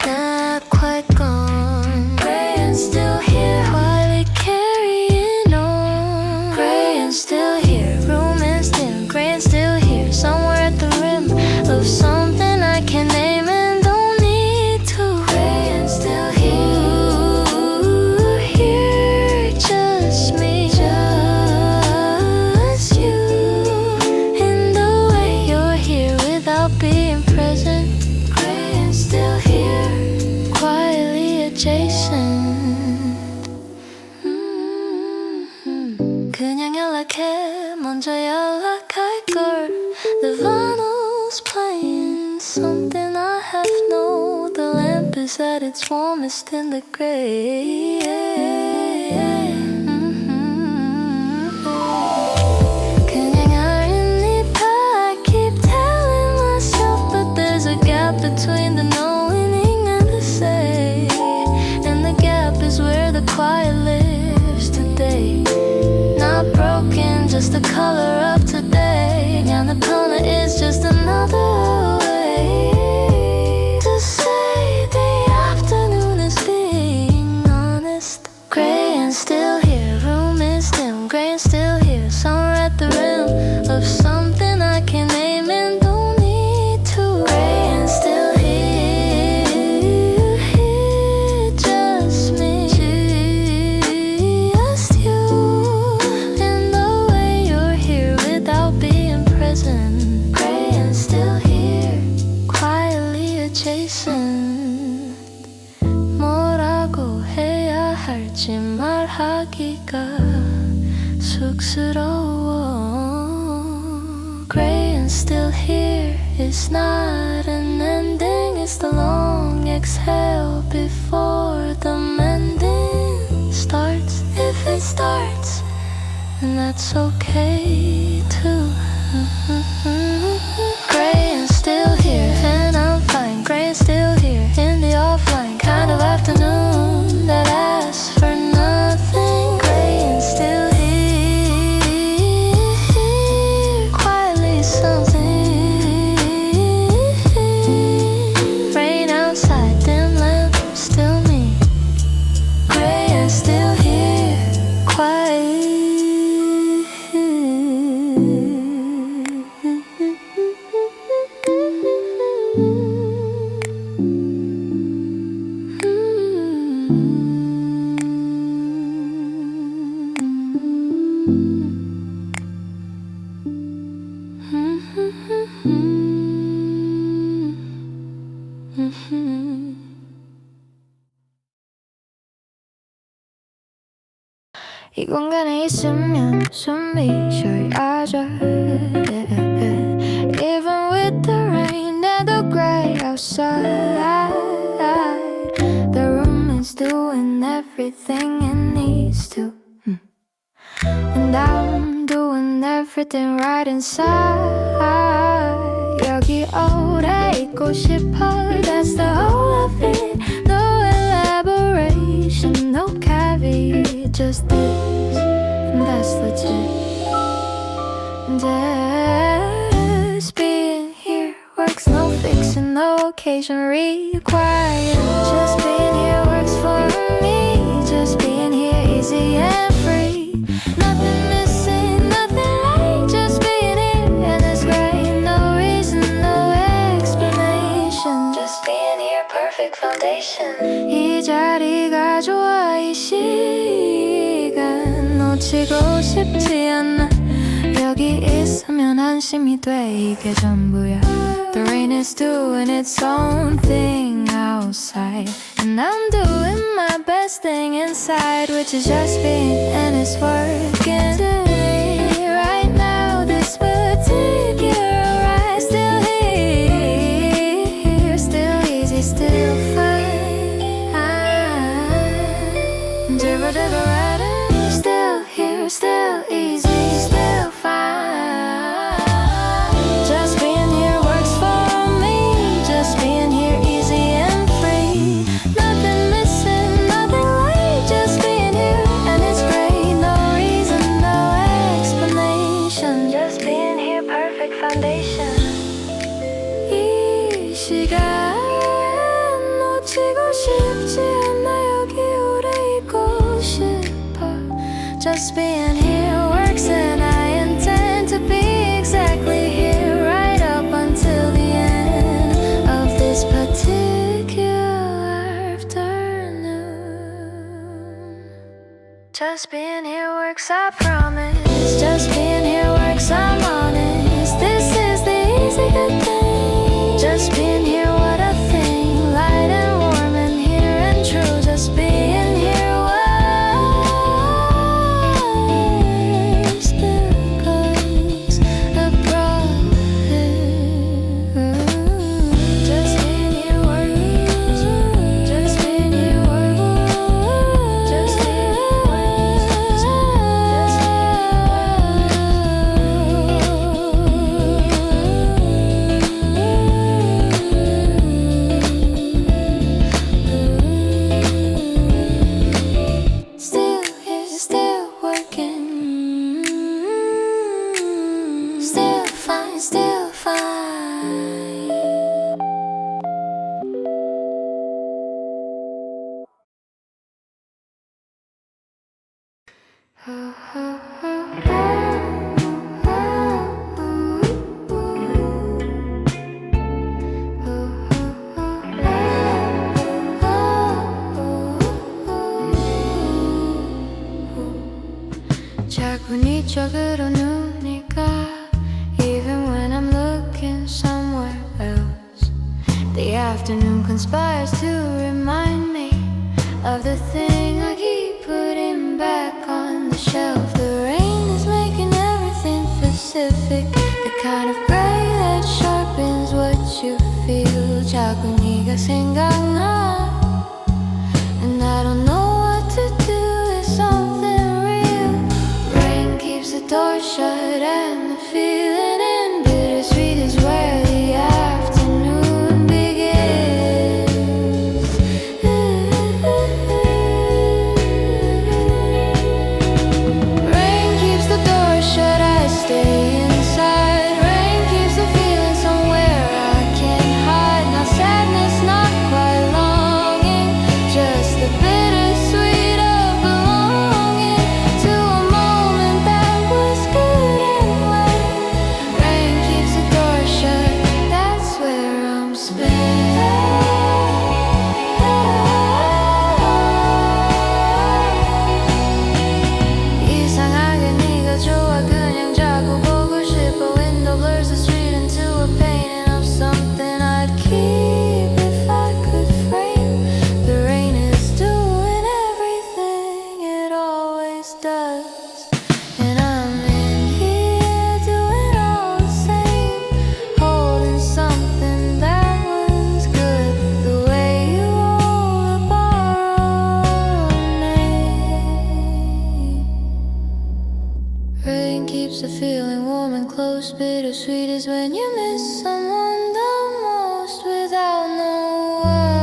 not quite gone. Gray and still here, quietly carrying on. Gray and still here, room is dim. Gray and still here, somewhere at the rim of something I can't name and don't need to. Gray and still here, here, just me, just you. In the way you're here without being present. Gray and still here, quietly adjacent. 그냥 연락해, 먼저 연락할걸. The vinyl's playing something I half know. The lamp is at its warmest in the gray. 그냥 아닙니다, I keep telling myself, but there's a gap between the knowing and the say. And the gap is where the quiet lives today. Not broken, just the color of today. And the corner is just another way to say the afternoon is being honest. Gray and still here, room is dim. Gray and still here, somewhere at the rim of something I can't name and don't need to. Gray and still here, here, just me, just you. In the way you're here without being present. Gray and still here, quietly adjacent. 뭐라고 해야 할지 말하기가 쑥스러워. Gray and still here is not an ending, it's the long exhale before the mending starts. If it starts, and that's okay too. Gray and still here, and I'm fine. Gray and still here, in the offline kind of afternoon that asks for nothing. Gray and still here, quietly something. Rain outside, dim lamp, still me. Gray and still here, quiet. 이 공간에 있으면 숨이 쉬어야죠. Even with the rain and the gray outside, the room is doing everything it needs to. And I'm doing everything right inside. 여기 오래 있고 싶어, that's the whole of it. No elaboration, no caveat, just this, and that's legit. Just being here works, no fixing, no occasion required. Just being here works for me, just being here easy and free. Nothing missing, nothing late, just being here and it's great. No reason, no explanation, just being here, perfect foundation. 이 자리가 좋아, 이 시간 놓치고 싶지 않아. 여기 있으면 안심이 돼, 이게 전부야. The rain is doing its own thing outside, and I'm doing my best thing inside, which is just being, and it's working. Right now, this particular ride, still here, still easy, still fine. Dribble, dribble, riding. Just being here works, and I intend to be exactly here right up until the end of this particular afternoon. Just being here works, I promise. Just being here works, I'm honest. This is the easy good thing. Just being here, what a thing. Light and warm and here and true. Just being here works. There goes a profit. Just being here works. Just being here works. Just being here works. Still here, still working. Still fine, still fine. 자꾸 네 쪽으로 눈이 가, even when I'm looking somewhere else. The afternoon conspires to remind me of the thing I keep putting back on the shelf. The rain is making everything specific, the kind of gray that sharpens what you feel. 자꾸 네가 생각나, and I don't know what to do with something real. Rain keeps the door shut and the feeling in bittersweet is where the afternoon begins. Rain keeps the door shut, I stay inside. Rain keeps the feeling somewhere I can't hide. Not sadness, not quite longing, just the bittersweet of belonging to a moment that was good and right. Rain keeps the door shut, that's where I'm spent. 이상하게 네가 좋아, 그냥 자꾸 보고 싶어. Window blurs the street into a painting of something I'd keep if I could frame. The rain is doing everything it always does, and I'm in here doing all the same, holding something that was good, the way you hold a borrowed name. Rain keeps the feeling warm and close. Bittersweet is when you miss someone the most without no why.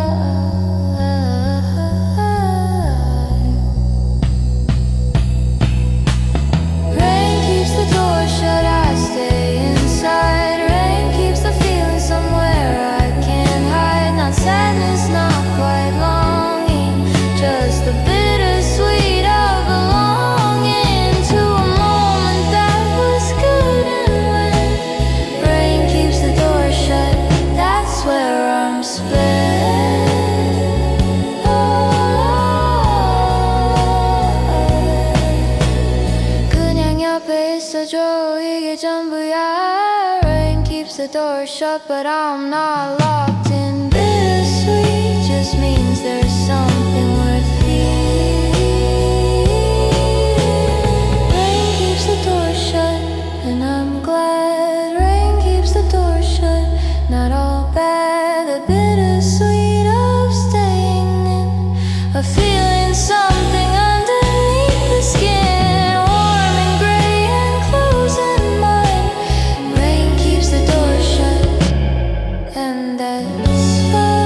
Rain keeps the door shut, I stay inside. Rain keeps the feeling somewhere I can't hide. Not sadness, not quite longing, just the bittersweet of belonging to a moment that was good. And when rain keeps the door shut, that's where I'm spent. 그냥 옆에 있어줘, 이게 전부야. Rain keeps the door shut, but I'm not locked in. Bittersweet just means there's something worth feeling. Rain keeps the door shut, and I'm glad. Rain keeps the door shut, not all bad. The bittersweet of staying in, of feeling something underneath the skin, warm and gray and closing mine. Rain keeps the door shut, and that's fine.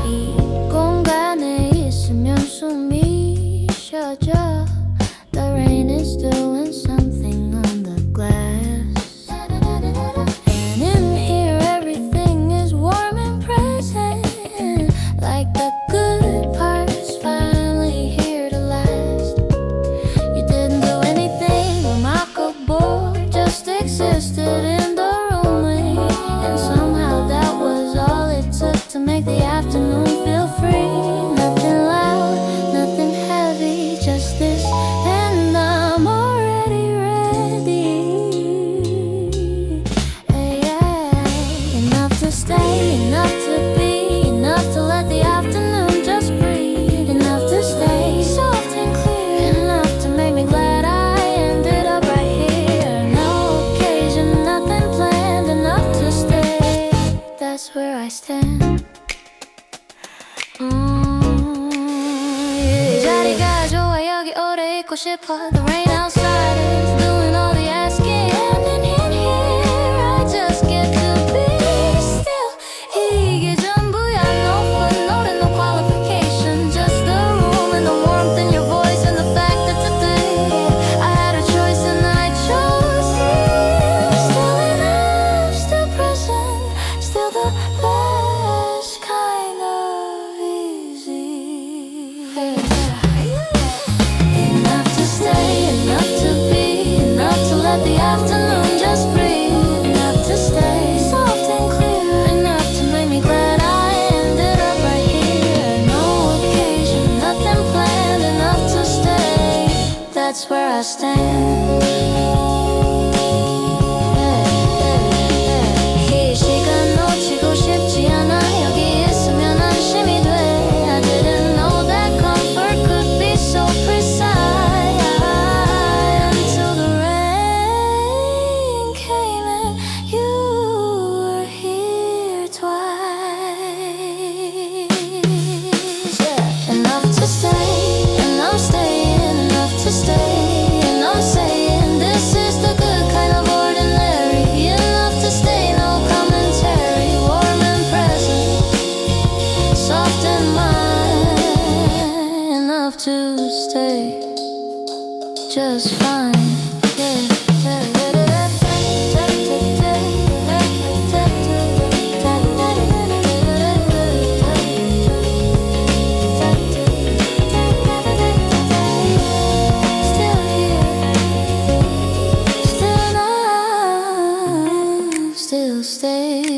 이 공간에 있으면 숨이 쉬어져. The rain is doing something on the glass. And in here everything is warm and present, like the good part is finally here to last. You didn't do anything remarkable, just existed in the room with me. And somehow that was all it took to make the afternoon feel free. Nothing loud, nothing heavy, just this, and I'm already ready. Enough to stay, enough to be, enough to let the afternoon just breathe. Enough to stay soft and clear, enough to make me glad I ended up right here. No occasion, nothing planned, enough to stay. That's where I stand. 이 자리가 좋아, 여기 오래 있고 싶어. The rain outside is doing all the asking, and in here I just get to be still. 이게 전부야, no fun, no qualification, just the room and the warmth in your voice and the fact that today I had a choice and I chose you. Still enough, still present, still the best kind of easy. Enough to stay, enough to be, enough to let the afternoon just breathe. Enough to stay soft and clear, enough to make me glad I ended up right here. No occasion, nothing planned, enough to stay. That's where I stand. 이 시간 놓치고 싶지 않아. 여기 있으면 안심이 돼. I didn't know that comfort could be so precise until the rain came and you were here twice. Enough to stay, and I'm staying. Enough to stay, and I'm saying this is the good kind of ordinary. Enough to stay, no commentary. Warm and present, soft and mine. Enough to stay just fine. Still here, still now, still staying.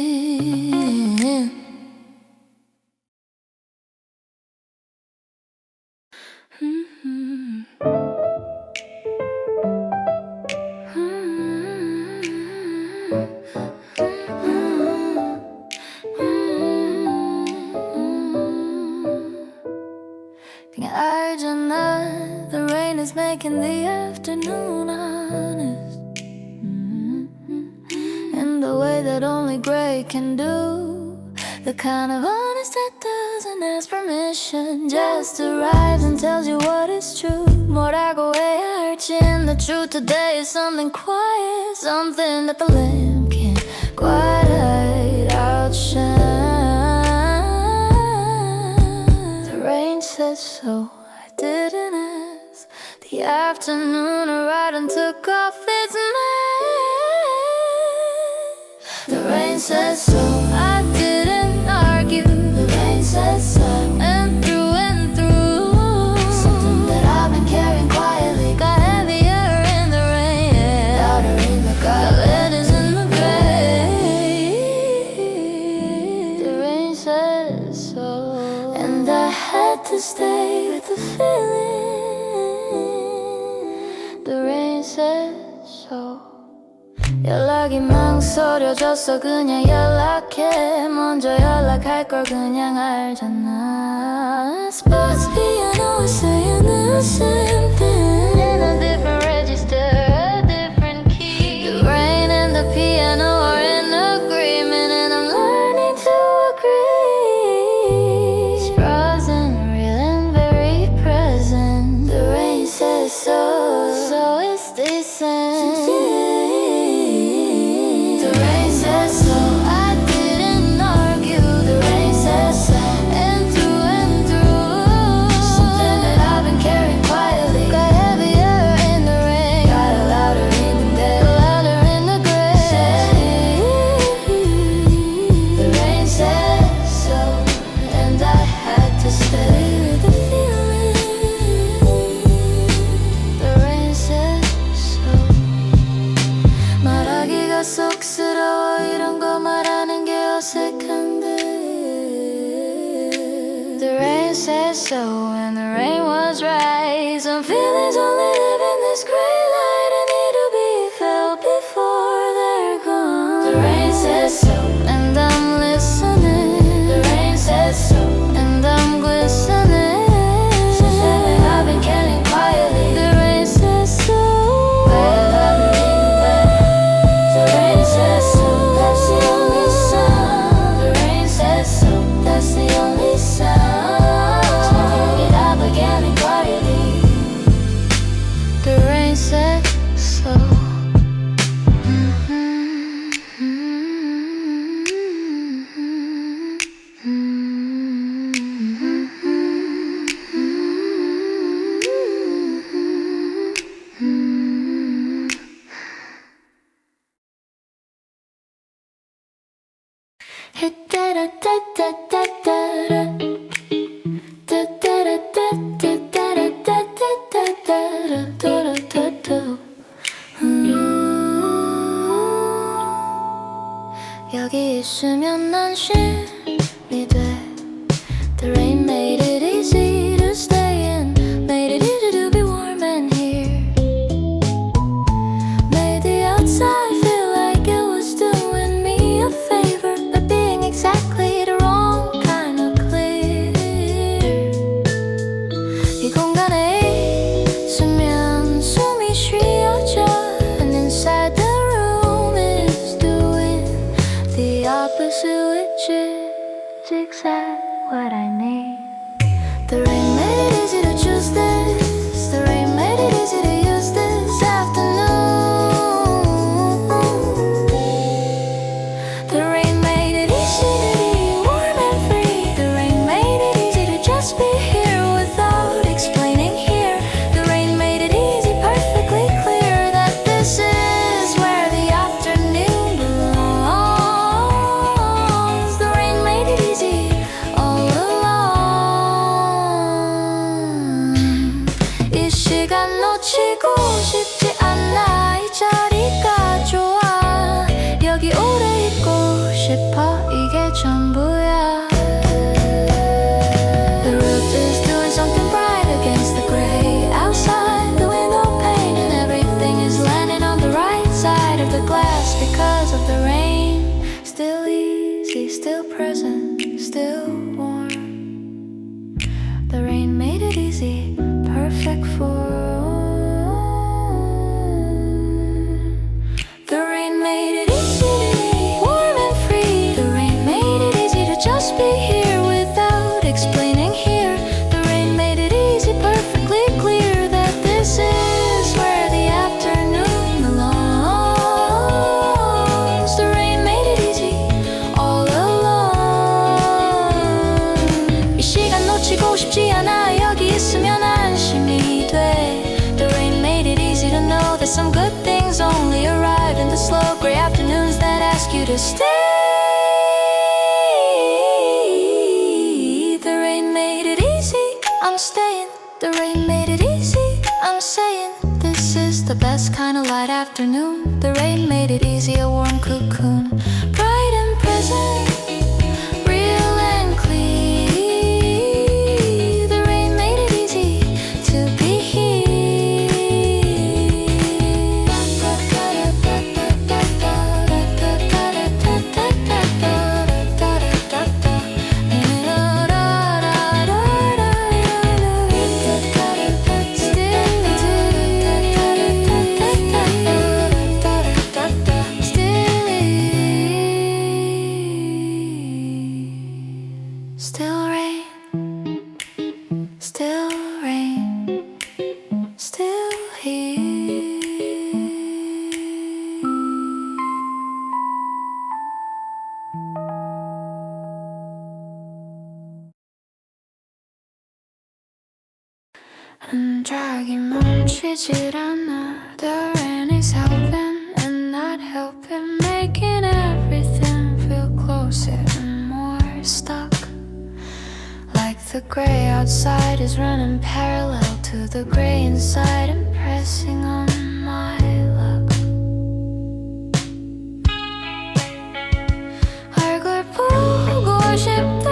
그냥 알잖아, the rain is making the afternoon honest, in the way that only gray can do. The kind of honest that doesn't ask permission, just arrives and tells you what is true. 뭐라고 해야 할지, and the truth today is something quiet, something that the lamp can't quite outshine. The rain says so, I didn't ask. The afternoon arrived and took off its mask. The rain says so, I didn't argue. The rain says so, and through something that I've been carrying quietly got heavier in the rain, louder in the got letters in the gray. The rain says so, and I had to stay with the feeling. The rain says so. 연락이 망설여졌어. 그냥 연락해. 먼저 연락할 걸 그냥 알잖아. Spots piano is saying the same thing in a different register, a different key. The rain and the piano are in agreement, and I'm learning to agree. It's frozen, real and very present. The rain says so when the rain was right. Some feelings only live in this gray light and need to be felt before they're gone. The rain says so, and I'm listening. The rain says so, and I'm glistening. Since then I've been killing quietly. The rain says so. Well, I've been leaving back. The rain says so, that's the only sound. The rain says so, that's the only sound. So get up again and quietly. The rain said so. 여기 있으면 난 쉼이 돼. The rain made it easy to stay in, made it easy to be warm and here. Made the outside feel like it was doing me a favor by being exactly the wrong kind of clear. 이 공간에 있으면 숨이 쉬어져, and inside the room is doing the opposite, which is exactly what I need. The rain made it easy to choose this. The rain made it easy to use this afternoon. The rain made it easy to be warm and free. The rain made it easy to just be here without explaining here. The rain made it easy, perfectly clear that this is where the afternoon belongs. The rain made it easy all along. 이 시간 놓치고 싶지 않아. 이 자리가 좋아. 여기 오래 있고 싶어. 이게 전부야. The roof is doing something bright against the gray outside. The window pane and everything is landing on the right side of the glass because of the rain. Still easy, still present, still warm. The rain made it easy, perfect for. The rain made it easy to be warm and free. The rain made it easy to just be here without explaining here. The rain made it easy, perfectly clear that this is where the afternoon belongs. The rain made it easy all along. 이 시간 놓치고 싶지 않아. 여기 있으면 안심이 돼. The rain made it easy to know that some good things only arrive in the slow gray afternoons that ask you to stay. The rain made it easy, I'm staying. The rain made it easy, I'm saying. This is the best kind of light afternoon. The rain made it easy, a warm cocoon. Bright and present, real and clear. The rain made it easy to be here. Still rain, still rain, still here. 한짝이 멈추질 않아. The rain is helping and not helping, making everything feel closer and more stuck. Like the gray outside is running parallel to the gray inside and pressing on my luck. 얼굴 보고 싶다.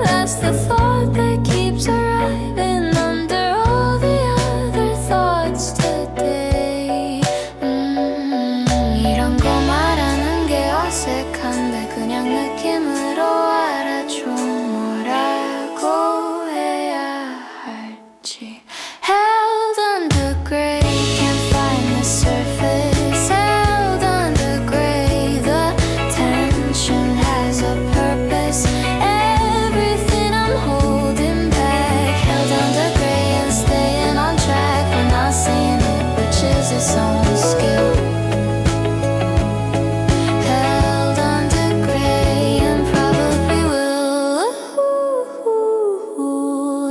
That's the thought that keeps around. 느낌으로 알아줘 뭐라고 해야 할지 Held under gray, can't find the surface Held under gray, the tension has a purpose Everything I'm holding back Held under gray and staying on track We're not seeing it, which is its own skill Held under gray and probably will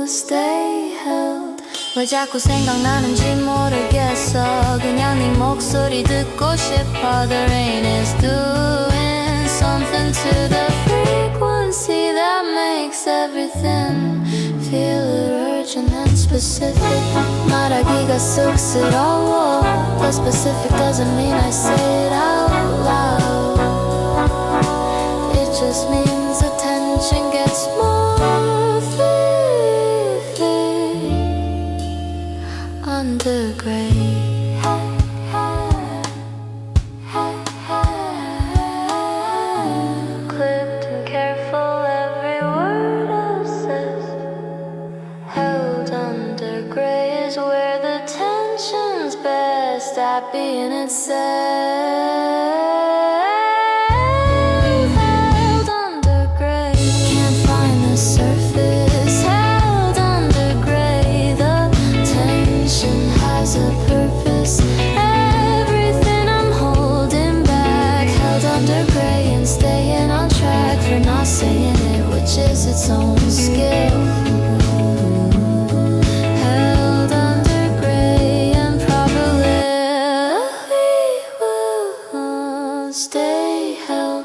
stay held 왜 자꾸 생각나는지 모르겠어 그냥 네 목소리 듣고 싶어 The rain is doing something to the frequency that makes everything feel urgent and specific 말하기가 쑥스러워 But specific doesn't mean I say it out loud It just means the tension gets more vivid under gray Clipped and careful every word I've said Held under gray is where the tension's best at being itself Held under gray Can't find the surface Held under gray The tension has a purpose Everything I'm holding back Held under gray and staying on track For not saying it, which is its own skill Held under gray and probably will stay held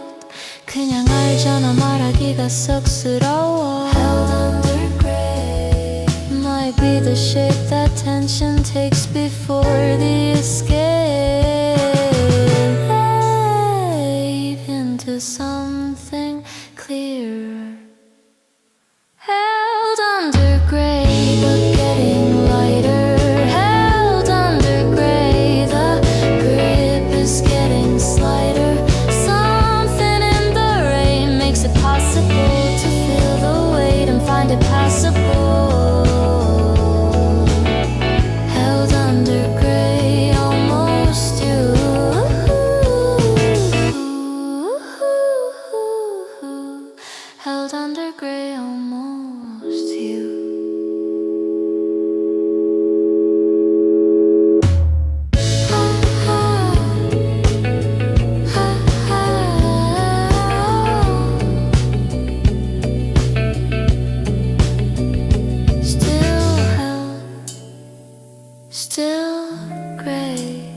그냥 알잖아 말하기가 쑥스러워 Held under gray Might be the shape that tension takes before the escape Fade into something clearer Held under gray, but getting lighter Held under gray, the grip is getting slighter Something in the rain makes it possible to feel the weight and find it passable Held under gray, almost you Held under gray, almost you Still held, still gray,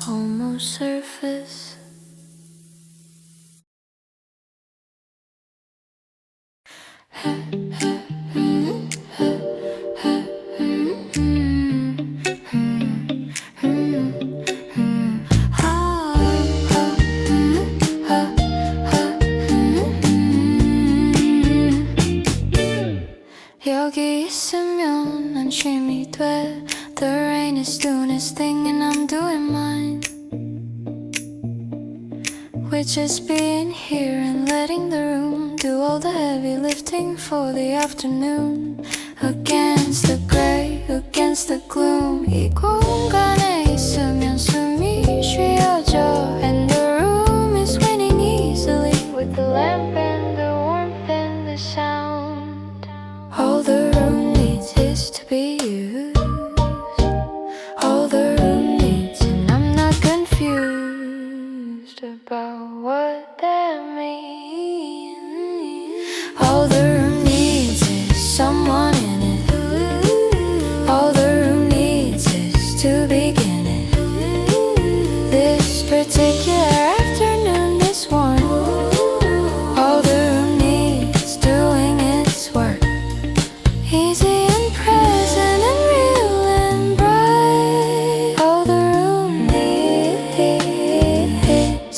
almost surface 여기 있으면 안심이 돼 The rain is doing its thing and I'm doing mine We're just being here and letting the room Do all the heavy lifting for the afternoon Against the gray, against the gloom 이 공간에 있으면 숨이 쉬어져 And the room is winning easily With the lamp and the warmth and the sound All the room needs is to be used All the room needs and I'm not confused About what that means All the room needs is someone in it All the room needs is to begin it This particular afternoon, this one All the room needs doing its work Easy and present and real and bright All the room needs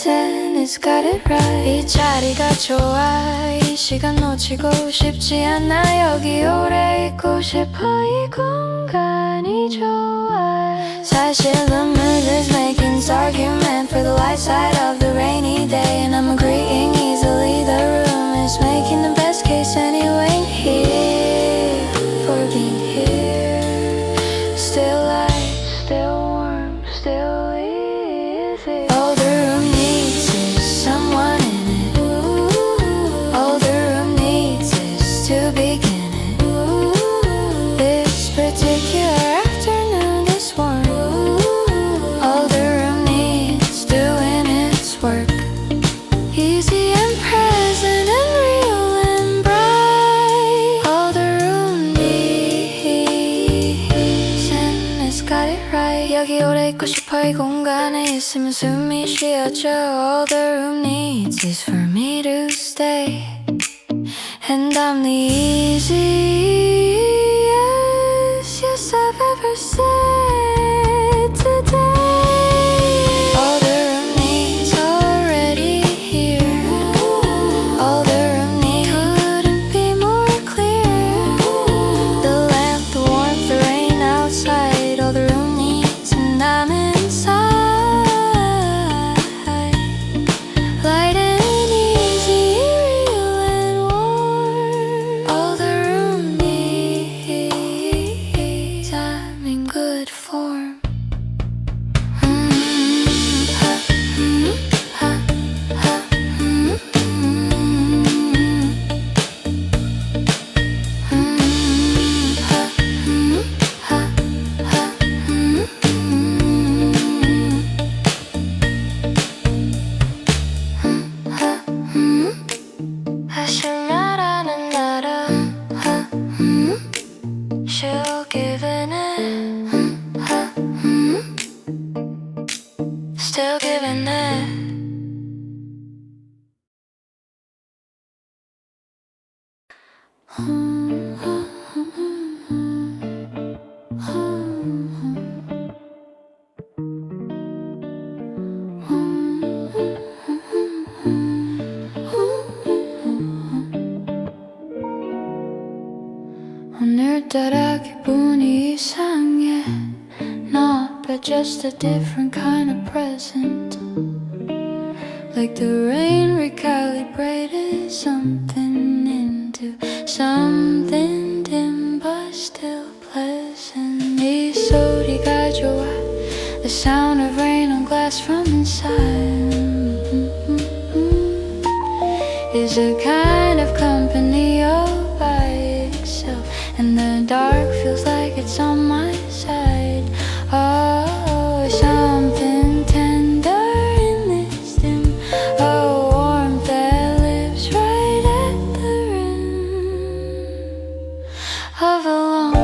and it's got it right 이 자리가 좋아 이 시간 놓치고 싶지 않아 여기 오래 있고 싶어 이 공간이 좋아 사실 the mood is making this argument For the light side of the rainy day And I'm agreeing easily 이 공간에 있으면 숨이 쉬어져. All the room needs is for me to stay. And I'm the easiest yes I've ever said today. All the room needs already here. All the room needs couldn't be more clear. The lamp, the warmth, the rain outside. All the room needs and I'm inside. Light and easy, real and warm. All the room needs, I'm in good form. 하실라라는 나라 She'll give in it Still giving it. 오늘따라 기분이 이상해. Not but just a different kind of present. Like the rain recalibrated something into something dim but still pleasant. 이 소리가 좋아. The sound of rain on glass from inside is a kind of company all by itself. And the dark feels like it's on my side. Oh, something tender in this dim. A warmth that lives right at the rim of a lung.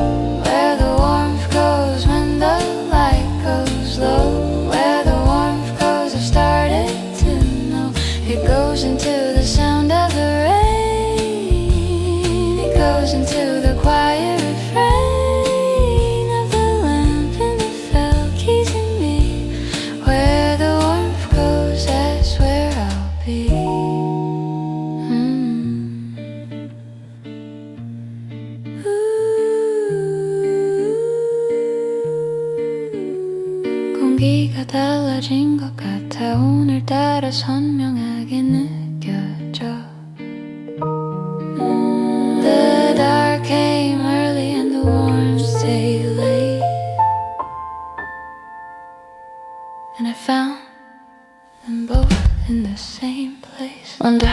Where the warmth goes when the light goes low. Where the warmth goes, I've started to know. It goes into the sound of the rain. It goes into the quiet refrain of the lamp and the fell keys in me. Where the warmth goes, that's where I'll be. 공기가 달라진 것 같아. 오늘따라 선명하게 느껴져. The dark came early and the warmth stayed late. And I found them both in the same place. 뭔가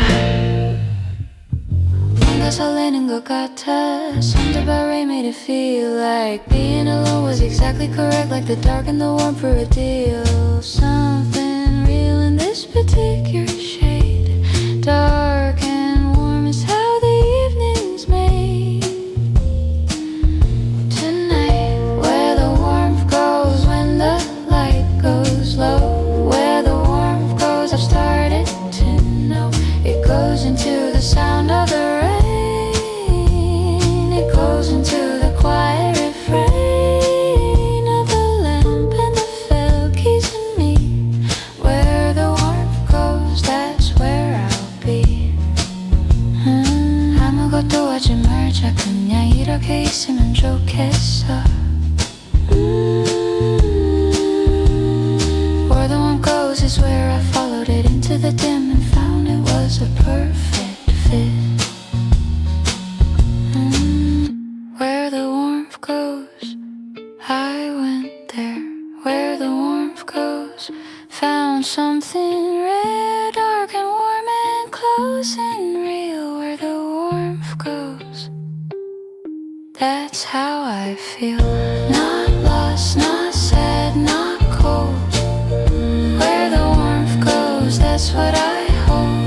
설레는 것 같아. Something about rain made it feel like being alone was exactly correct. Like the dark and the warm for a deal. Something real in this particular shade. Dark and warm is how the evening's made. Tonight, where the warmth goes when the light goes low. Where the warmth goes, I've started to know. It goes into the sound of the rain. It goes into the quiet refrain of the lamp and the fell keys in me. Where the warmth goes, that's where I'll be. 아무것도 하지 말자. 그냥 이렇게 있으면 좋겠어. Where the warmth goes is where I followed it into the dim and found it was a perfect fit. Where the warmth goes, I went there. Where the warmth goes, found something rare, dark and warm and close and real. Where the warmth goes, that's how I feel. Not lost, not sad, not cold. Where the warmth goes, that's what I hold.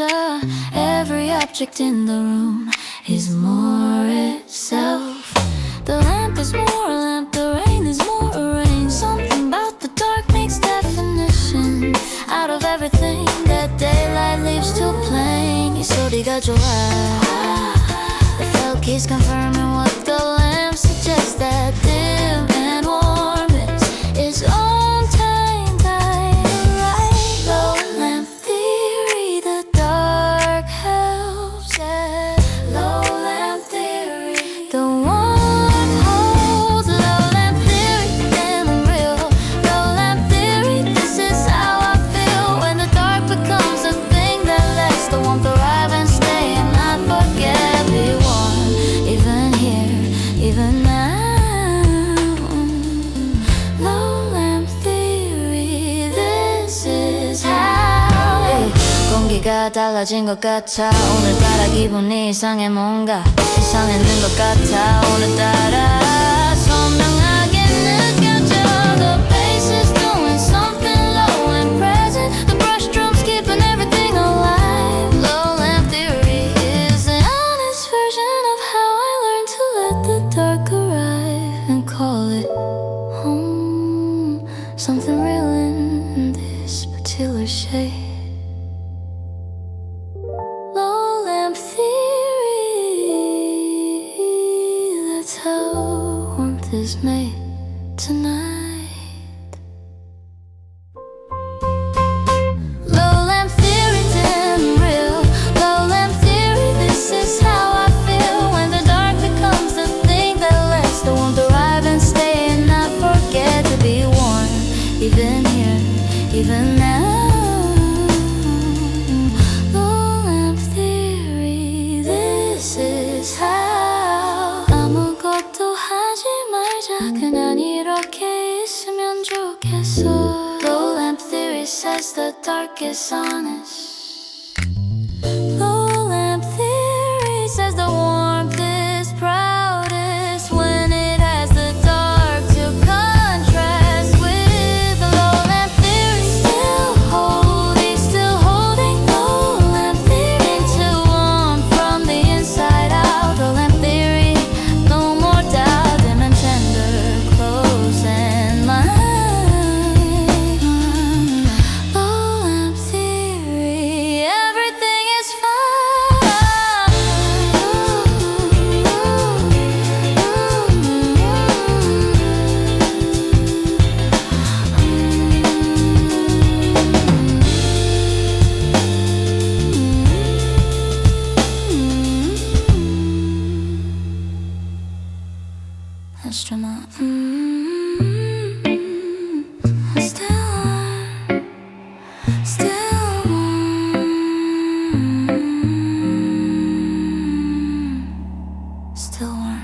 picture. Every object in the room is more itself. The lamp is more a lamp, the rain is more a rain. Something about the dark makes definition out of everything that daylight leaves too plain. 이 소리가 좋아. The felt keys confirming what the lamp suggests, that dim and warm is its own tang right. Low lamp theory, the dark helps. Yeah. Low lamp theory, the warm holds. Low lamp theory, damn real. Low lamp theory, this is how I feel when the dark becomes a thing that lets the warmth arrive and stay and not forget. Be warm, even here, even now. Low lamp theory, this is how. Hey, 공기가 달라진 것 같아. 오늘따라 기분이 이상해. 뭔가 이상해진 것 같아. 오늘따라 선명하게 느껴져. The bass is doing something low and present. The brush drums keeping everything alive. Low lamp theory is the honest version of how I learned to let the dark arrive and call it home. Something real in this particular shade. Low lamp theory, that's how warmth is made tonight. Low lamp theory, dim real. Low lamp theory, this is how I feel when the dark becomes the thing that lets the warmth arrive and stay and not forget to be warm, even here, even now. Low lamp theory, this is how. 아무것도 하지 말자, 그냥 이렇게 있으면 좋겠어. Low lamp theory says the dark is honest. Low lamp theory says the warmth is proudest when it has the dark to contrast with. Low lamp theory still holding. Low lamp theory to warm from the inside out. Low lamp theory, no more doubt. Dim and tender, close and light. Low lamp theory, everything is fine. Instrument. Still warm. Still warm.